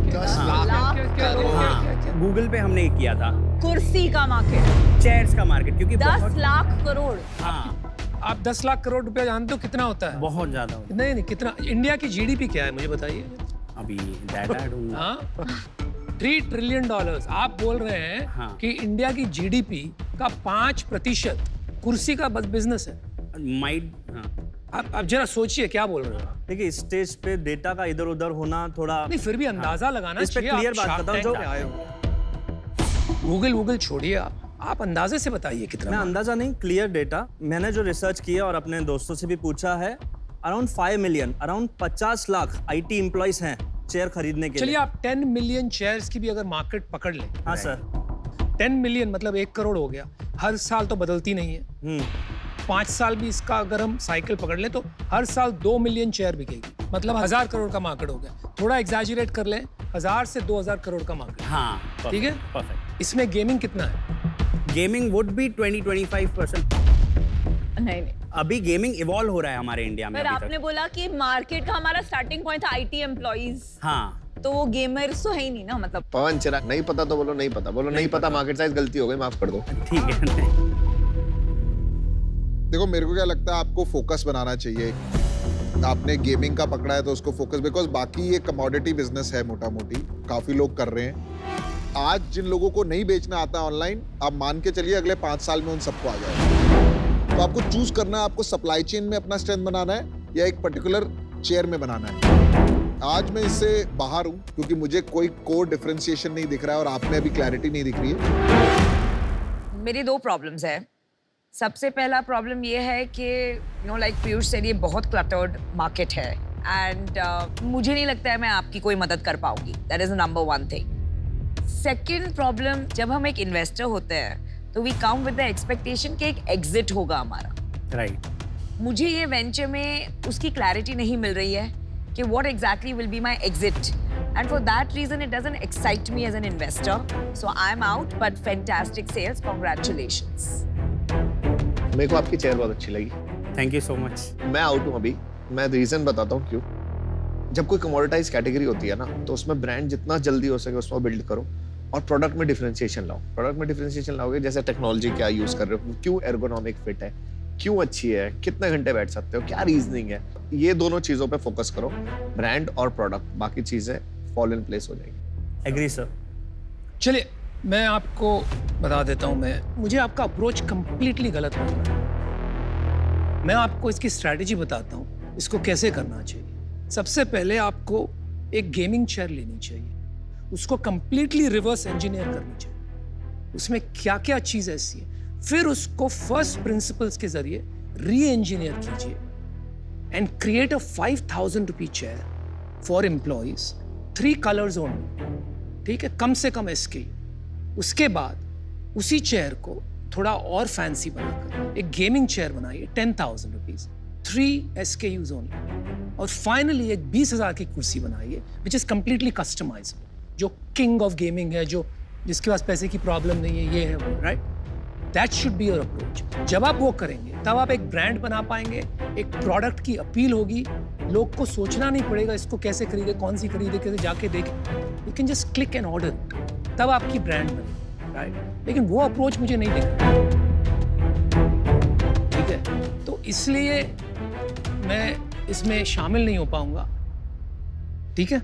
10 लाख करोड़। गूगल पे हमने किया था। कुर्सी का मार्केट, चेयर्स का मार्केट, क्योंकि 10 लाख करोड़। हाँ। आप 10 लाख करोड़ रुपया जानते हो कितना होता है? बहुत ज्यादा होता है। नहीं, कितना? इंडिया की GDP क्या है मुझे बताइए अभी। डाटा ढूंढूंगा। 3 trillion dollars. आप बोल रहे हैं हाँ। कि इंडिया की GDP का 5% कुर्सी का बिजनेस है। आप जरा सोचिए क्या बोल रहे हो। देखिए, स्टेज पे डेटा का इधर उधर होना थोड़ा नहीं, फिर भी अंदाजा लगाना इस पे चाहिए। क्लियर बात बताऊं जो गूगल छोड़िए, आप अंदाजे से बताइए कितना। मैं अंदाजा नहीं, क्लियर डेटा। मैंने जो रिसर्च किया और अपने दोस्तों से भी पूछा है, around 5 million, around 50 lakh IT employees हैं चेयर खरीदने के लिए। चलिए आप 10 मिलियन चेयर्स की भी अगर मार्केट पकड़ लें। हाँ सर। 10 मिलियन मतलब 1 करोड़ हो गया, हर साल तो बदलती नहीं है। 5 साल भी इसका अगर हम साइकिल पकड़ लें तो हर साल 2 मिलियन शेयर बिकेगी, मतलब 1000 करोड़ का मार्केट हो गया। थोड़ा एग्जैजरेट कर लें, 1000 से 2000 करोड़ का मार्केट। हाँ, ठीक है, परफेक्ट। इसमें गेमिंग कितना है? Gaming would be 20-25%। नहीं, अभी गेमिंग इवॉल्व हो रहा है हमारे इंडिया में। पर आपने बोला कि मार्केट का हमारा स्टार्टिंग पॉइंट था IT एम्प्लॉइज। हाँ, तो वो गेमर्स तो है ही नहीं ना, मतलब। पवन चिराग, नहीं पता तो बोलो नहीं पता, बोलो नहीं पता, मार्केट साइज गलती हो गई, माफ कर दो। ठीक है। देखो मेरे को क्या लगता है, आपको फोकस बनाना चाहिए। आपने गेमिंग का पकड़ा है तो उसको फोकस, बिकॉज बाकी ये कमोडिटी बिजनेस है मोटा मोटी, काफी लोग कर रहे हैं। आज जिन लोगों को नहीं बेचना आता ऑनलाइन, आप मान के चलिए अगले 5 साल में उन सबको आ जाएगा। तो आपको चूज करना है, आपको सप्लाई चेन में अपना स्ट्रेंथ बनाना है या एक पर्टिकुलर चेयर में बनाना है। आज मैं इससे बाहर हूं क्योंकि मुझे कोई कोर डिफरेंशिएशन नहीं दिख रहा है और आप में अभी क्लैरिटी नहीं दिख रही है। मेरी 2 प्रॉब्लम्स है। सबसे पहला प्रॉब्लम ये है कि लाइक पीयूष सेड, ये बहुत क्लटर्ड मार्केट है एंड मुझे नहीं लगता है मैं आपकी कोई मदद कर पाऊंगी। That is number 1 thing. Second problem, जब हम एक इन्वेस्टर होते हैं तो we come with the expectation कि एक एग्जिट होगा हमारा। राइट। मुझे ये वेंचर में उसकी क्लैरिटी नहीं मिल रही है कि what exactly will be my exit, and for that reason it doesn't excite me as an investor, so I'm out, but fantastic sales, congratulations। मेरे को आपकी चेयर बहुत अच्छी लगी। Thank you so much. मैं आउट हूँ अभी, मैं रीजन बताता हूँ क्यों। जब कोई कमोडिटाइज कैटेगरी होती है ना, तो उसमें ब्रांड जितना जल्दी हो सके उसमें बिल्ड करो और प्रोडक्ट में डिफरेंशिएशन लाओ। प्रोडक्ट में डिफरेंशिएशन लाओगे, जैसे टेक्नोलॉजी क्या यूज कर रहे हो, क्यों एर्गोनॉमिक फिट है, क्यों अच्छी है, कितने घंटे बैठ सकते हो, क्या रीजनिंग है, ये दोनों चीजों पे फोकस करो, ब्रांड और प्रोडक्ट, बाकी चीजें फॉल इन प्लेस हो जाएंगी। Agree sir. चलिए मैं आपको बता देता हूँ, मुझे आपका अप्रोच कंप्लीटली गलत लग रहा है। मैं आपको इसकी स्ट्रैटेजी बताता हूँ, इसको कैसे करना चाहिए। सबसे पहले आपको एक गेमिंग चेयर लेनी चाहिए, उसको कंप्लीटली रिवर्स इंजीनियर करनी चाहिए, उसमें क्या क्या चीज ऐसी है, फिर उसको फर्स्ट प्रिंसिपल्स के जरिए री इंजीनियर कीजिए and create a 5000 rupee chair for employees, 3 colours only. ठीक है, कम से कम SKU। उसके बाद उसी चेयर को थोड़ा और फैंसी बनाकर एक गेमिंग चेयर बनाइए, 10,000 रुपीज, 3 SKUs ओनली। और फाइनली एक 20,000 की कुर्सी बनाइए विच इज कंप्लीटली कस्टमाइजेबल, जो किंग ऑफ गेमिंग है, जो जिसके पास पैसे की प्रॉब्लम नहीं है, ये है वो, right. That should be your approach. जब आप वो करेंगे तब आप एक ब्रांड बना पाएंगे, एक प्रोडक्ट की अपील होगी, लोग को सोचना नहीं पड़ेगा इसको कैसे खरीदे, कौन सी खरीदे, कैसे जाके देखें, you can just click and order, तब आपकी ब्रांड बनेगी, राइट। लेकिन वो अप्रोच मुझे नहीं दिख रहा, ठीक है, तो इसलिए मैं इसमें शामिल नहीं हो पाऊंगा। ठीक है,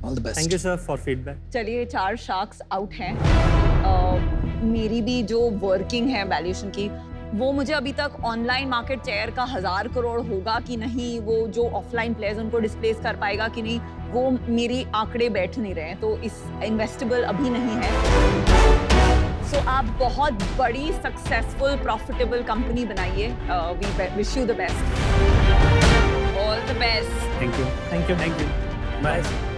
all the best. Thank you sir for feedback. चलिए 4 शार्क्स आउट हैं। मेरी भी जो वर्किंग है वैल्यूएशन की, वो मुझे अभी तक ऑनलाइन मार्केट चेयर का 1000 करोड़ होगा कि नहीं, वो जो ऑफलाइन प्लेयर्स उनको डिस्प्लेस कर पाएगा कि नहीं, वो मेरी आंकड़े बैठ नहीं रहे हैं, तो इस इन्वेस्टेबल अभी नहीं है। सो आप बहुत बड़ी सक्सेसफुल प्रॉफिटेबल कंपनी बनाइए। We wish you the best. All the best. Thank you. Thank you. Thank you. Bye.